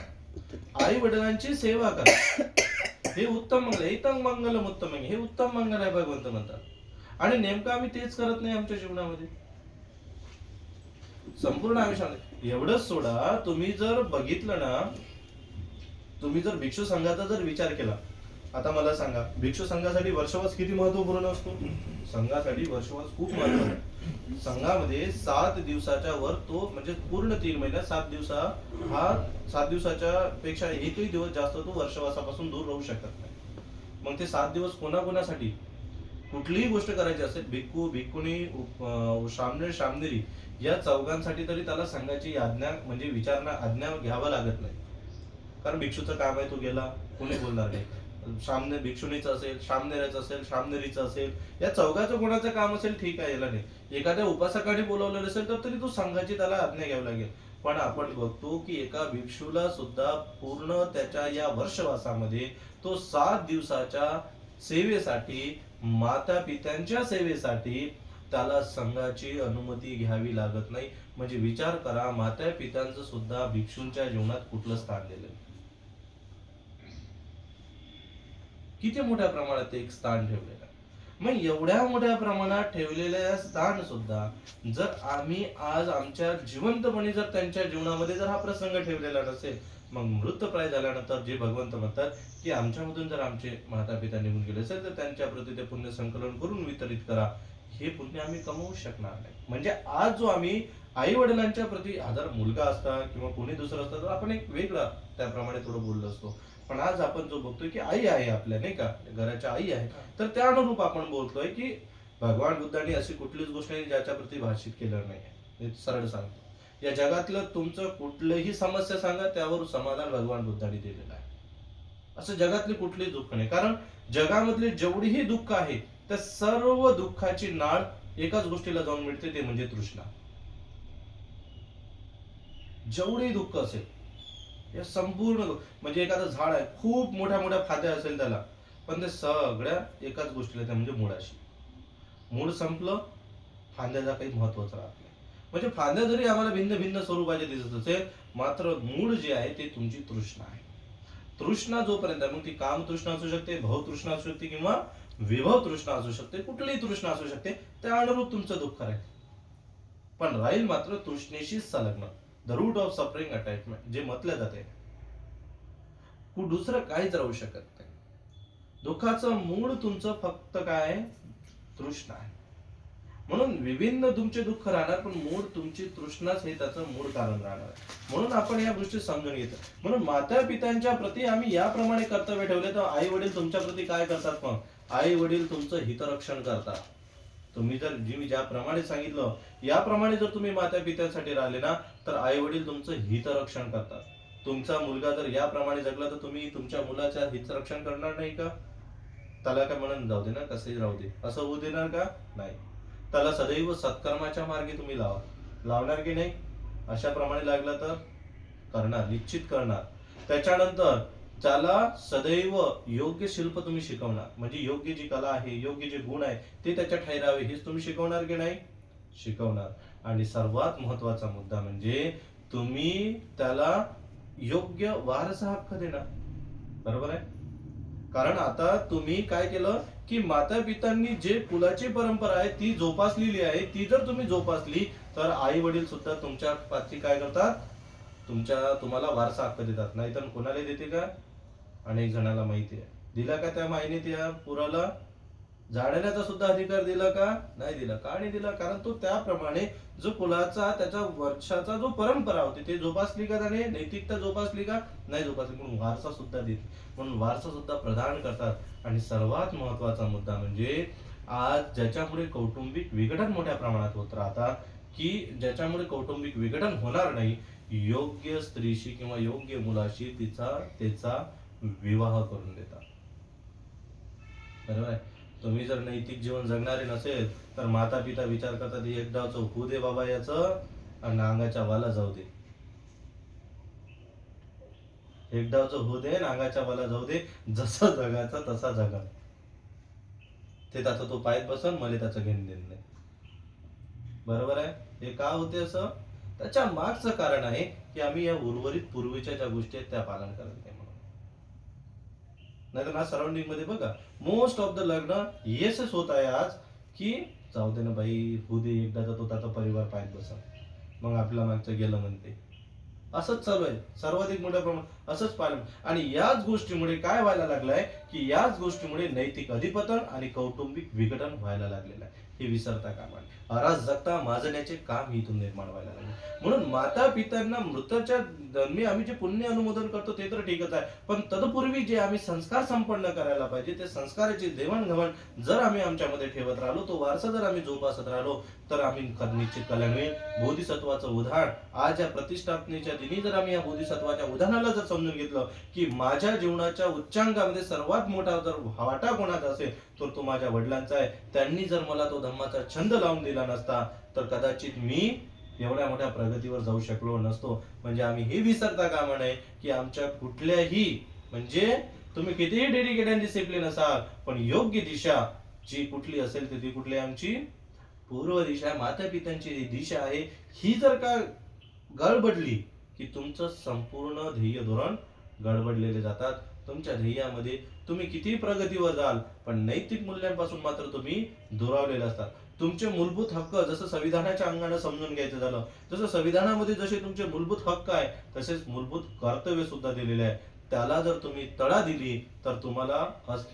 Speaker 1: आई वडिलांची सेवा करा. हे उत्तम मंगल आहे, इतंग मंगलम उत्तम, हे उत्तम मंगल आहे भगवंत म्हणतात. आणि नेमकं आम्ही तेच करत नाही आमच्या जीवनामध्ये, संपूर्ण आयुष्यामध्ये. एवढंच सोडा, तुम्ही जर बघितलं ना, तुम्ही जर भिक्षू संघाचा जर विचार केला, आता मला सांगा, भिक्षू संघासाठी वर्षवास किती महत्वपूर्ण असतो? संघासाठी वर्षवास खूप महत्वपूर्ण. संघामध्ये 7 दिवसाच्या वर तो, म्हणजे पूर्ण 3 महिन्यात 7 दिवसाच्या पेक्षा एकही दिवस जास्त तो वर्षवासापासून दूर राहू शकत नाही. मग ते 7 दिवस कोणाकोणासाठी? कुठलीही गोष्ट करायची असेल, भिक्खू भिक्खुनी श्रामणेर श्रामणेरी या चौघांसाठी तरी त्याला संघाची आज्ञा म्हणजे आज्ञा घ्यावं लागत नाही, कारण भिक्षूचं काम आहे, तो गेला कोणी बोलणार नाही. श्रामणे भिक्षुणीचं असेल, श्रामणेराचं असेल, श्रामणेरीचं असेल, या चौघाचं कोणाचं काम असेल ठीक आहे, याला नाही. एखाद्या उपासकाने बोलवलेलं असेल तर तरी तो संघाची त्याला आज्ञा घ्यावी लागेल. पण आपण बघतो की एका भिक्षूला सुद्धा पूर्ण त्याच्या या वर्षवासामध्ये तो 7 दिवसाच्या सेवेसाठी, माता पित्यांच्या सेवेसाठी त्याला संघाची अनुमती घ्यावी लागत नाही. म्हणजे विचार करा, माता पित्यांचं सुद्धा भिक्षूंच्या जीवनात कुठलं स्थान दिलं, किती मोठ्या प्रमाणात एक स्थान ठेवलेलं आहे. मग एवढ्या मोठ्या प्रमाणात ठेवलेल्या स्थान सुद्धा जर आम्ही आज आमच्या जिवंतपणे जर त्यांच्या जीवनामध्ये जर हा प्रसंग ठेवलेला नसेल, मग मृतप्राय झाल्यानंतर जे भगवंत म्हणतात की आमच्यामधून जर आमचे माता पिता निघून गेले असेल तर त्यांच्या प्रति ते पुण्य संकलन करून वितरित करा, हे पुण्य आम्ही कमवू शकणार नाही. म्हणजे आज जो आम्ही आई वडिलांच्या प्रति, जर मुलगा असता किंवा कोणी दुसरं असतं तर आपण एक वेगळा त्याप्रमाणे थोडं बोललो असतो, पण आज आपण जो बघतोय की आई आहे आपल्या, नाही का, घराच्या आई आहे, तर त्या अनुरूप आपण बोलतोय की भगवान बुद्धांनी अशी कुठलीच गोष्ट नाही ज्याच्या प्रति भाषित केलं नाही. सरळ सांगतो, या जगातलं तुमचं कुठलंही समस्या सांगा, त्यावर समाधान भगवान बुद्धांनी दिलेलं आहे. असं जगातली कुठलीच दुःख नाही, कारण जगामधली जेवढीही दुःख आहे त्या सर्व दुःखाची नाळ एकाच गोष्टीला जाऊन मिळते, ते म्हणजे तृष्णा. जेवढे दुःख असेल, या संपूर्ण म्हणजे एखादं झाड आहे, खूप मोठ्या मोठ्या फाद्या असेल त्याला, पण ते सगळ्या एकाच गोष्टीला, त्या म्हणजे मुळाशी. मूळ संपलं, फांद्याचा काही महत्वच राहत नाही. म्हणजे फांद्या जरी आम्हाला भिन्न भिन्न स्वरूपाचे दिसत असेल, मात्र मूळ जे आहे ते तुमची तृष्णा आहे. तृष्णा जोपर्यंत, मग ती काम तृष्णा असू शकते, भव तृष्णा असू शकते, किंवा विभव तृष्णा असू शकते, कुठलीही तृष्णा असू शकते, त्या अनुरूप तुमचं दुःख राहील. पण राहील मात्र तृष्णेशी संलग्न. The root of suffering attachment जे म्हटलं जाते, दुसरं काहीच राहू शकत नाही. दुःखाचं मूळ तुमचं फक्त काय आहे? तृष्णा आहे. म्हणून विभिन्न तुमचे दुःख राहणार, पण मूळ तुमची तृष्णाच हे त्याचं मूळ कारण राहणार. म्हणून आपण या गोष्टी समजून घेतो. म्हणून माता पित्यांच्या प्रती आम्ही याप्रमाणे कर्तव्य ठेवले, तर आई वडील तुमच्या प्रती काय करतात? मग आई वडील तुमचं हितरक्षण करतात. तुम्ही जर मी ज्याप्रमाणे सांगितलं, याप्रमाणे जर तुम्ही माता पित्यांसाठी राहिले ना, तर आई वडील तुमचं हितरक्षण करतात. तुमचा मुलगा जर याप्रमाणे जगला, तर तुम्ही तुमच्या मुलाच्या हितरक्षण करणार नाही का? त्याला काय म्हणून जाऊ दे ना, कसंही राहू दे, असं होऊ देणार का? नाही. त्याला सदैव सत्कर्माच्या मार्गे तुम्ही लावणार की नाही? अशा प्रमाणे लागला तर करणार, निश्चित करणार. त्याच्यानंतर त्याला सदैव योग्य शिल्प तुम्ही शिकवणार, म्हणजे योग्य जी कला आहे, योग्य जे गुण आहे, ते त्याच्या ठैरावे हेच तुम्ही शिकवणार की नाही? शिकवणार. आणि सर्वात महत्वाचा मुद्दा म्हणजे तुम्ही त्याला योग्य वारसा हक्क देणार. बरोबर आहे? कारण आता तुम्ही काय केलं की माता पितांनी जे कुलाची परंपरा आहे ती जोपासलेली आहे, ती जर तुम्ही जोपासली, तर आई वडील सुद्धा तुमच्या पाठी काय करतात? तुम्हाला वारसा हक्क देतात. नाहीतर कोणाला देते का? अनेक जणांना माहिती आहे. दिला का त्या माईने त्या पुराला जाळण्याचा सुद्धा अधिकार दिला का? नाही दिला. का नाही दिला? कारण तो त्याप्रमाणे जो कुलाचा, त्याच्या वर्षाचा जो परंपरा होती, ते जोपासली का त्याने? नैतिकता जोपासली का? नाही जोपासली. म्हणून वारसा सुद्धा देते, म्हणून वारसा सुद्धा प्रदान करतात. आणि सर्वात महत्वाचा मुद्दा म्हणजे आज ज्याच्यामुळे कौटुंबिक विघटन मोठ्या प्रमाणात होत राहतात, की ज्याच्यामुळे कौटुंबिक विघटन होणार नाही, योग्य स्त्रीशी किंवा योग्य मुलाशी त्याचा विवाह करून देतात. बरोबर आहे? तुम्ही जर नैतिक जीवन जगणारे नसेल, तर माता पिता विचार करतात, एकदाच होऊ दे बाबा याचं, आणि अंगाच्या वाला जाऊ दे. एकदाच होऊ दे, अंगाच्या वाला जाऊ दे, जसं जगायचं तसा जगा. ते त्याचा तो पायत बसन, मला त्याचं घेणं देणं नाही. बरोबर आहे? हे का होते असं? त्याच्या मागचं कारण आहे की आम्ही या उर्वरित पूर्वीच्या ज्या गोष्टी आहेत त्या पालन करत नाही म्हणून. नाही तर ना, सराउंडिंग मध्ये बघा, मोस्ट ऑफ द लग्न येसच होत आहे आज, की जाऊ दे ना बाई, होऊ दे, एकदाचा तो त्याचा परिवार पायत बसा, मग आपल्या मागचं गेलं म्हणते. असंच चालू आहे सर्वाधिक मोठ्या प्रमाणात, असंच पालन. आणि याच गोष्टीमुळे काय व्हायला लागलंय, की याच गोष्टीमुळे नैतिक अधिपतन आणि कौटुंबिक विघटन व्हायला लागलेलं आहे. हे विसरता कामा नये. अराजकता माजण्याचे काम इथून निर्माण व्हायला लागले. म्हणून माता पित्यांना मृताच्या जन्मी आम्ही जे पुण्य अनुमोदन करतो ते तर ठीकच आहे, पण तत्पूर्वी जे आम्ही संस्कार संपन्न करायला पाहिजे, ते संस्काराची देवाणघेवाण जर आम्ही आमच्यामध्ये ठेवत राहिलो, तो वारसा जर आम्ही जोपासत राहिलो, तर आम्ही निश्चित कल्याण होईल. बोधिसत्वाचं उदाहरण आज या प्रतिष्ठापनेच्या दिनी जर आम्ही या बोधिसत्वाच्या उदाहरणाला जर समजून घेतलं, की माझ्या जीवनाच्या उच्चांकामध्ये सर्वात मोठा जर वाटा कोणाचा असेल, तर तो माझ्या वडिलांचा आहे. त्यांनी जर मला तो धम्माचा छंद लावून दिला नसता, तर कदाचित मी एवढ्या मोठ्या प्रगतीवर जाऊ शकलो नसतो. म्हणजे आम्ही हे विसरता कामा नये, की आमच्या कुठल्याही, म्हणजे तुम्ही कितीही डेडिकेट अँड डिसिप्लिन असाल, पण योग्य दिशा जी कुठली असेल तर ती कुठली? आमची पूर्व दिशा, माता पित्यांची दिशा आहे. ही जर का गडबडली, की तुमचं संपूर्ण ध्येय धोरण गडबडलेले जातात. तुमच्या ध्येयामध्ये तुम्ही किती प्रगतीवर जाल, पण नैतिक मूल्यांपासून मात्र तुम्ही दुरावलेले असतात. तुमचे मूलभूत हक्क जसं संविधानाच्या अंगाने समजून घ्यायचं झालं, जसं संविधानामध्ये जसे तुमचे मूलभूत हक्क आहे, तसेच मूलभूत कर्तव्य सुद्धा दिलेले आहे. त्याला जर तुम्ही तडा दिली, तर तुम्हाला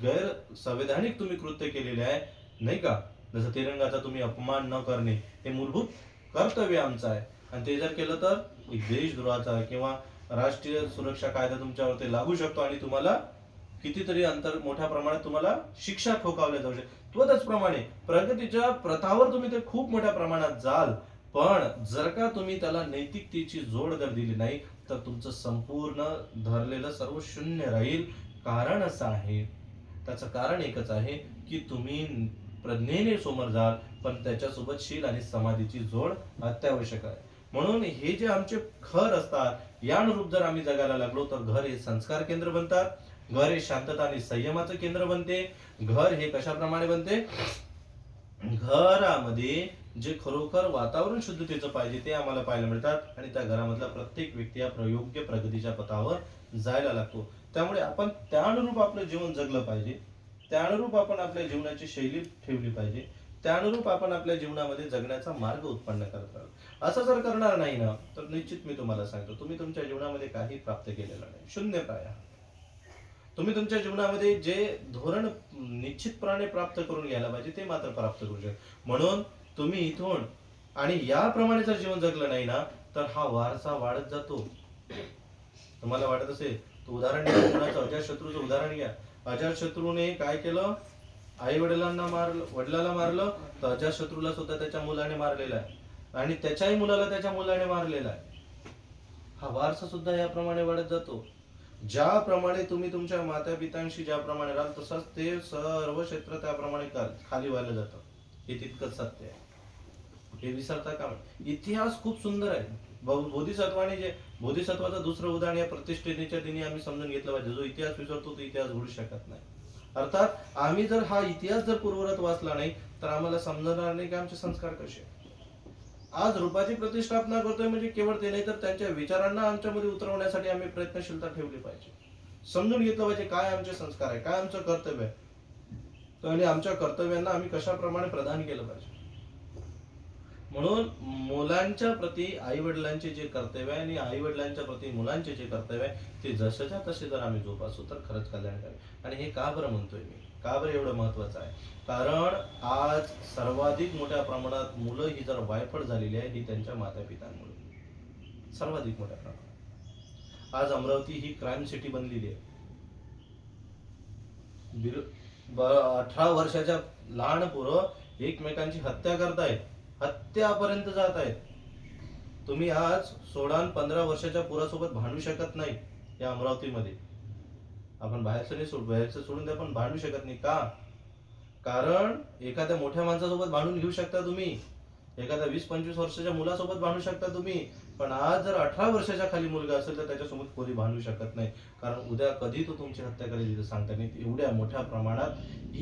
Speaker 1: गैर संवैधानिक तुम्ही कृत्य केलेले आहे, नाही का? जसं तिरंगाचा तुम्ही अपमान न करणे, हे मूलभूत कर्तव्य आमचं आहे. आणि ते जर केलं तर एक देशद्रोहाचा किंवा राष्ट्रीय सुरक्षा कायदा तुमच्यावरती लागू शकतो, आणि तुम्हाला कितीतरी अंतर मोठ्या प्रमाणात तुम्हाला शिक्षा ठोकावल्या जाऊ शकते. त्याचप्रमाणे प्रगतीच्या प्रथावर तुम्ही ते खूप मोठ्या प्रमाणात जाल, पण जर का तुम्ही त्याला नैतिकतेची जोड जर दिली नाही, तर तुमचं संपूर्ण धरलेलं सर्व शून्य राहील. कारण असं आहे, त्याचं कारण एकच आहे, की तुम्ही प्रज्ञेने समोर जाल, पण त्याच्यासोबत शील आणि समाधीची जोड अत्यावश्यक आहे. म्हणून हे जे आमचे घर असतात, या अनुरूप जर आम्ही जगायला लागलो तर घर हे संस्कार केंद्र बनतात. घर हे शांतता आणि संयमाचं केंद्र बनते. घर हे कशाप्रमाणे बनते? घरामध्ये जे खरोखर वातावरण शुद्धतेचं पाहिजे ते आम्हाला पाहायला मिळतात आणि त्या घरामधला प्रत्येक व्यक्ती हा योग्य प्रगतीच्या पथावर जायला लागतो. त्यामुळे आपण त्या अनुरूप आपलं जीवन जगलं पाहिजे. त्या अनुरूप आपण आपल्या जीवनाची शैली ठेवली पाहिजे. त्या अनुरूप आपण आपल्या जीवनामध्ये जगण्याचा मार्ग उत्पन्न करत राहतो. असं जर करणार नाही ना, तर निश्चित मी तुम्हाला सांगतो, तुम्ही तुमच्या जीवनामध्ये काही प्राप्त केलेलं नाही, शून्यप्राय. तुम्ही तुमच्या जीवनामध्ये जे धोरण निश्चितपणे प्राप्त करून घ्यायला पाहिजे ते मात्र प्राप्त करू शकता. म्हणून तुम्ही इथून आणि याप्रमाणे जर जीवन जगलं नाही ना, तर हा वारसा वाढत जातो. तुम्हाला वाटत असेल तर उदाहरण घ्या, कोणाचं अजातशत्रूचं उदाहरण घ्या. अजातशत्रूने काय केलं? आई वडिलांना मारलं, वडिलाला मारलं, तर अजातशत्रूला सुद्धा त्याच्या मुलाने मारलेला आहे आणि त्याच्याही मुलाला त्याच्या मुलाने मारलेला आहे. हा वारसा सुद्धा याप्रमाणे वाढत जातो. ज्याप्रमाणे तुम्ही तुमच्या माता पित्यांशी ज्याप्रमाणे राहाल, तसंच ते सर्व क्षेत्र त्याप्रमाणे खाली व्हायला जातं. हे तितकंच सत्य आहे. हे विसरता का? इतिहास खूप सुंदर आहे. बोधिसत्वाने जे बोधिसत्वाचं दुसरं उदाहरण या प्रतिष्ठेच्या दिनी आम्ही समजून घेतलं पाहिजे. जो इतिहास विसरतो तो इतिहास घडू शकत नाही. अर्थात आम्ही जर हा इतिहास जर पूर्ववत वाचला नाही तर आम्हाला समजणार नाही की आमचे संस्कार कसे. आज रूपाची प्रतिष्ठापना करतोय म्हणजे केवळ ते नाही, तर त्यांच्या विचारांना आमच्यामध्ये उतरवण्यासाठी आम्ही प्रयत्नशीलता ठेवली पाहिजे. समजून घेतलं पाहिजे काय आमचे संस्कार आहे, काय आमचं कर्तव्य आहे आणि आमच्या कर्तव्यांना आम्ही कशाप्रमाणे प्रदान केलं पाहिजे. म्हणून मुलांच्या प्रती आई वडिलांचे जे कर्तव्य आहे आणि आई वडिलांच्या प्रती मुलांचे जे कर्तव्य आहे ते जसेच्या तसे जर आम्ही जोपासू तर खरंच कल्याणकारी. आणि हे का बरं म्हणतोय मी, का बरं एवढं महत्वाचं आहे? कारण आज सर्वाधिक मोठ्या प्रमाणात मुलं ही जर वायफळ झालेली आहे ही त्यांच्या माता पित्यांमुळे, सर्वाधिक मोठ्या प्रमाणात. आज अमरावती ही क्राईम सिटी बनलेली आहे. 18 वर्षाच्या लहान पोरं एकमेकांची हत्या करतायत, हत्यापर्यंत जात आहेत. तुम्ही आज 16 आणि 15 वर्षाच्या पोरासोबत भांडू शकत नाही या अमरावतीमध्ये. आपण बाहेरचं सोडून द्या, पण भांडू शकत नाही. का? कारण एखाद्या मोठ्या माणसासोबत भांडून घेऊ शकता तुम्ही, एखाद्या 20-25 वर्षाच्या मुलासोबत भांडू शकता तुम्ही, पण आज जर 18 वर्षाच्या खाली मुलगा असेल तर त्याच्यासोबत कोणी भांडू शकत नाही. कारण उद्या कधी तो तुमची हत्या करेल इथं सांगता नाही. एवढ्या मोठ्या प्रमाणात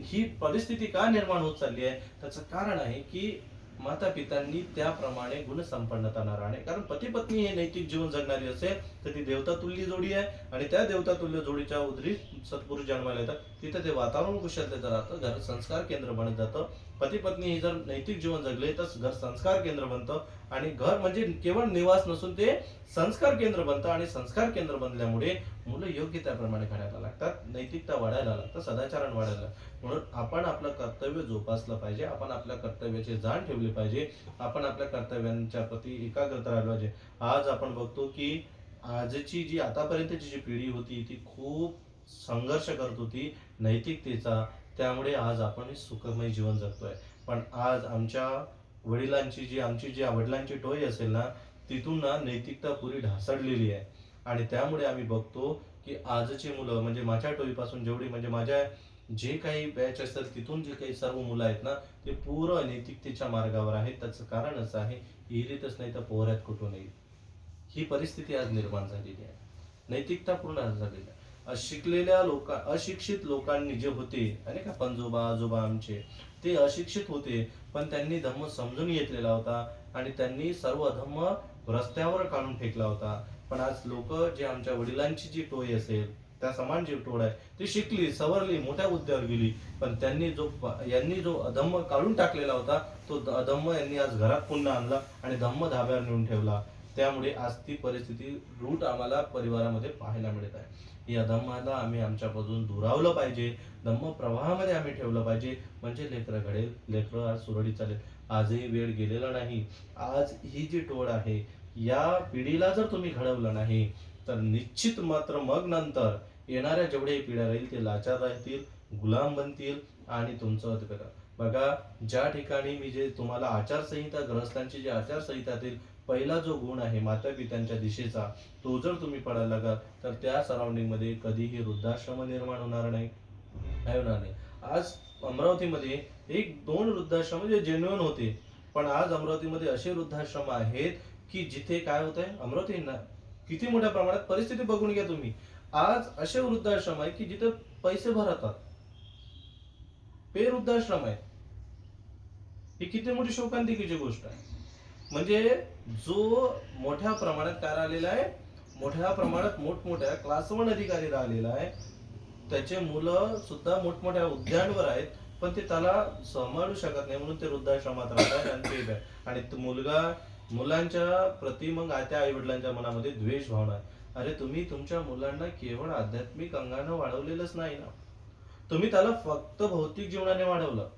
Speaker 1: ही परिस्थिती का निर्माण होत चालली आहे? त्याचं कारण आहे की माता पितांनी त्याप्रमाणे गुणसंपन्नता न राहणे. कारण पती पत्नी हे नैतिक जीवन जगणारी असेल तर ती देवता तुल्य जोडी आहे आणि त्या देवता तुल्य जोडीच्या उदरी सत्पुरुष जन्माला येतात. तिथं ते वातावरण कुशलतेचं राहतं, घर संस्कार केंद्र बनत जातं. पती पत्नी ही जर नैतिक जीवन जगले तर घर संस्कार केंद्र बनतं आणि घर म्हणजे केवळ निवास नसून ते संस्कार केंद्र बनतं आणि संस्कार केंद्र बनल्यामुळे मुलं योग्य त्याप्रमाणे घडायला लागतात, नैतिकता वाढायला लागतं, सदाचरण वाढायला. म्हणून आपण आपलं कर्तव्य जोपासलं पाहिजे, आपण आपल्या कर्तव्याची जाण ठेवली पाहिजे, आपण आपल्या कर्तव्यांच्या प्रती एकाग्रता राहिली पाहिजे. आज आपण बघतो की आजची जी आतापर्यंतची जी पिढी होती ती खूप संघर्ष करत होती नैतिकतेचा. त्यामुळे आज आपण सुखमय जीवन जगतोय. पण आज आमच्या आमची जी वडिलांची टोळी असेल ना, तिथून ना नैतिकता पुरी ढासळलेली आहे. आणि त्यामुळे आम्ही बघतो की आजची मुलं म्हणजे माझ्या टोळीपासून जेवढी म्हणजे माझ्या जे काही बॅच असतात तिथून जे काही सर्व मुलं आहेत ना, ते पूर्ण अनैतिकतेच्या मार्गावर आहेत. त्याचं कारण असं आहे, इहिरीतच नाही तर पोहऱ्यात कुठून येईल, ही परिस्थिती आज निर्माण झालेली आहे. नैतिकता पूर्ण झालेली आहे. अशिक्षित लोकांनी जे होते आणि का पंजोबा आजोबा आमचे, ते अशिक्षित होते पण त्यांनी धम्म समजून घेतलेला होता आणि त्यांनी सर्व धम्म रस्त्यावर काढून फेकला होता. पण आज लोक जे आमच्या वडिलांची जी टोळी असेल त्या समान जी टोळ आहे ती शिकली, सवरली, मोठ्या हुद्द्यावर गेली, पण यांनी जो अधम्म काढून टाकलेला होता तो अधम्म यांनी आज घरात पुन्हा आणला आणि धम्म धाब्यावर नेऊन ठेवला. त्यामुळे आज ती परिस्थिती रूट आम्हाला परिवारामध्ये पाहायला मिळत आहे. या धम्माला आम्ही आमच्यापासून दुरावलं पाहिजे, धम्म प्रवाहामध्ये आम्ही ठेवलं पाहिजे, म्हणजे लेकरं घडेल, लेकरं आज सुरळीत चालेल. आजही वेळ गेलेला नाही. आज ही जी टोळ आहे या पिढीला जर तुम्ही घडवलं नाही तर निश्चित मात्र मग नंतर येणाऱ्या जेवढे पिढ्या राहील ते लाचार राहतील, गुलाम बनतील आणि तुमचं बघा. ज्या ठिकाणी मी जे तुम्हाला आचारसंहिता, ग्रहस्थांची जी आचारसंहिता असेल, पहिला जो गुण आहे माता पित्यांच्या दिशेचा, तो जर तुम्ही पडायला लागाल तर त्या सराउंडिंग मध्ये कधीही वृद्धाश्रम निर्माण होणार नाही. आज अमरावतीमध्ये एक दोन वृद्धाश्रम म्हणजे जेन्युइन होते, पण आज अमरावतीमध्ये असे वृद्धाश्रम आहेत की जिथे काय होत आहे, अमरावती ना किती मोठ्या प्रमाणात परिस्थिती बघून घ्या तुम्ही. आज असे वृद्धाश्रम आहे की जिथे पैसे भरतात, पे वृद्धाश्रम आहे. ही किती मोठी शोकांतिकेची गोष्ट आहे. म्हणजे जो मोठ्या प्रमाणात काय राहिलेला आहे, मोठ्या प्रमाणात मोठमोठ्या क्लास 1 अधिकारी राहिलेला आहे, त्याचे मुलं सुद्धा मोठमोठ्या हुद्द्यांवर आहेत, पण ते त्याला सांभाळू शकत नाही म्हणून ते वृद्धाश्रमात राहतात. आणि तो मुलांच्या प्रति मग त्या आई वडिलांच्या मनामध्ये द्वेष भावना आहे. अरे तुम्ही तुमच्या मुलांना केवळ आध्यात्मिक अंगानं वाढवलेलंच नाही ना, तुम्ही त्याला फक्त भौतिक जीवनाने वाढवलं,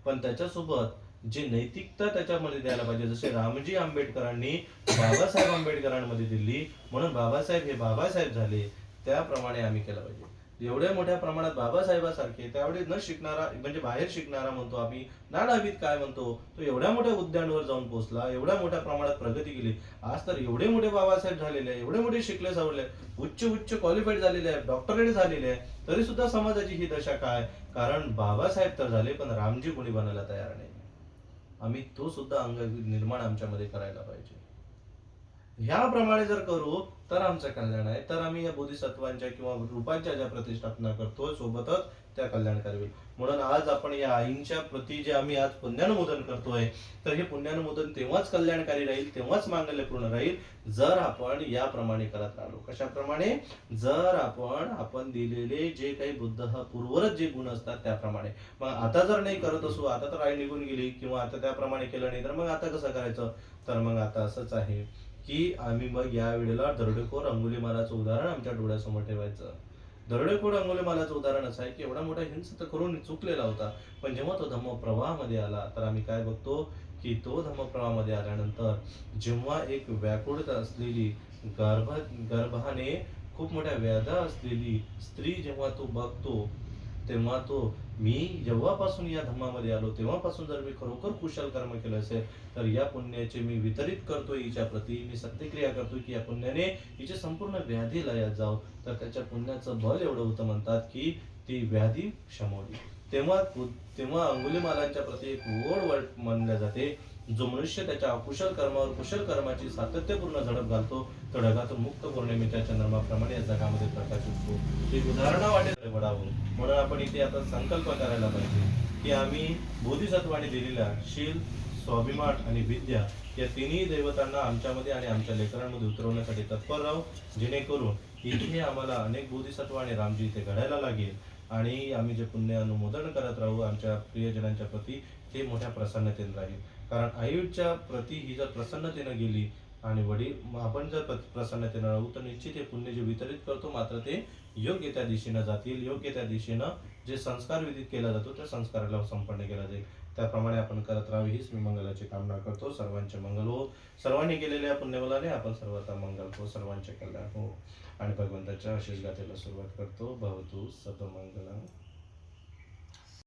Speaker 1: पण त्याच्यासोबत जी नैतिकता त्याच्यामध्ये द्यायला पाहिजे, जसे रामजी आंबेडकरांनी बाबासाहेब आंबेडकरांमध्ये दिली म्हणून बाबासाहेब हे बाबासाहेब झाले, त्याप्रमाणे आम्ही केलं पाहिजे. एवढ्या मोठ्या प्रमाणात बाबासाहेबासारखे त्यावेळी न शिकणारा म्हणजे बाहेर शिकणारा म्हणतो आम्ही, नानाविद काय म्हणतो, तो एवढ्या मोठ्या हुद्द्यांवर जाऊन पोहोचला, एवढ्या मोठ्या प्रमाणात प्रगती केली. आज तर एवढे मोठे बाबासाहेब झालेले आहे, एवढे मोठे शिकले सवरले, उच्च उच्च क्वालिफाईड झालेले आहे, डॉक्टरेट झालेले आहे, तरी सुद्धा समाजाची ही दशा काय? कारण बाबासाहेब तर झाले पण रामजी कोणी बनायला तयार नाही. आम्ही तो सुद्धा अंग निर्माण आमच्यामध्ये करायला पाहिजे. ह्याप्रमाणे जर करू तर आमचं कल्याण आहे. तर आम्ही या बोधिसत्वांच्या किंवा रूपांच्या ज्या प्रतिष्ठापना करतोय सोबतच त्या कल्याणकारी होईल. म्हणून आज आपण या आईंच्या प्रती जे आम्ही आज पुण्यानुमोदन करतोय, तर हे पुण्यानुमोदन तेव्हाच कल्याणकारी राहील, तेव्हाच मांगल्यपूर्ण राहील, जर आपण याप्रमाणे करत राहिलो. कशाप्रमाणे? जर आपण दिलेले जे काही बुद्ध पूर्वरच जे गुण असतात त्याप्रमाणे. मग आता जर नाही करत असू, आता तर आई निघून गेली किंवा आता त्याप्रमाणे केलं नाही, तर मग आता कसं करायचं? तर मग आता असंच आहे की आम्ही मग या वेळेला दरोडेखोर अंगुलीमालाचं उदाहरण आमच्या डोळ्यासमोर ठेवायचं. दरोडेखोर अंगुलीमालाचं उदाहरण असं आहे की एवढा मोठा हिंस तर करून चुकलेला होता, पण जेव्हा तो धम्मप्रवाहामध्ये आला तर आम्ही काय बघतो की तो धम्मप्रवाहामध्ये आल्यानंतर जेव्हा एक व्याकुळता असलेली गर्भाने खूप मोठ्या व्याधा असलेली स्त्री जेव्हा तो बघतो, तेव्हा तो मी जेव्हापासून या धम्मामध्ये आलो तेव्हापासून जर मी खरोखर कुशल कर्म केलं असेल तर या पुण्याचे मी वितरित करतोय हिच्या प्रती, मी सत्यक्रिया करतोय की या पुण्याने हिचे संपूर्ण व्याधी लयात जाव. तर त्याच्या पुण्याचं बल एवढं होतं म्हणतात की ती व्याधी क्षमवली. तेव्हा तेव्हा अंगुलीमालांच्या प्रती एक ओढ मानल्या जाते. जो मनुष्य त्याच्या अकुशल कर्मावर कुशल कर्माची सातत्यपूर्ण झडप घालतो तो ढगातून मुक्त पौर्णिमेच्या चंद्रमाप्रमाणे या जगामध्ये प्रकाश उठतो. ते उदाहरणं वाटेल वडावून. म्हणून आपण इथे आता संकल्प करायला पाहिजे की आम्ही बोधिसत्वाने दिलेल्या शील, स्वाभिमान आणि विद्या या तिन्ही देवतांना आमच्यामध्ये आणि आमच्या लेकरांमध्ये उतरवण्यासाठी तत्पर राहू, जेणेकरून इथे आम्हाला अनेक बोधिसत्व आणि रामजी इथे घडायला लागेल आणि आम्ही जे पुण्य अनुमोदन करत राहू आमच्या प्रियजनांच्या प्रती, ते मोठ्या प्रसन्नतेने राहील. कारण आईच्या प्रती ही जर प्रसन्नतेनं गेली आणि वडील आपण जर प्रसन्नतेनं राहू तर निश्चित हे पुण्य जे वितरित करतो मात्र ते योग्य त्या दिशेनं जातील, योग्य त्या दिशेनं जे संस्कार विधित केला जातो त्या संस्काराला संपन्न केला जाईल. त्याप्रमाणे आपण करत राहावे हीच मी मंगलाची कामना करतो. सर्वांचे मंगल हो. सर्वांनी केलेल्या पुण्यबलाने आपण सर्वांचा मंगल हो, सर्वांचे कल्याण हो. आणि भगवंताच्या आशीष गाथेला सुरुवात करतो. भवतु सर्वमंगलम्.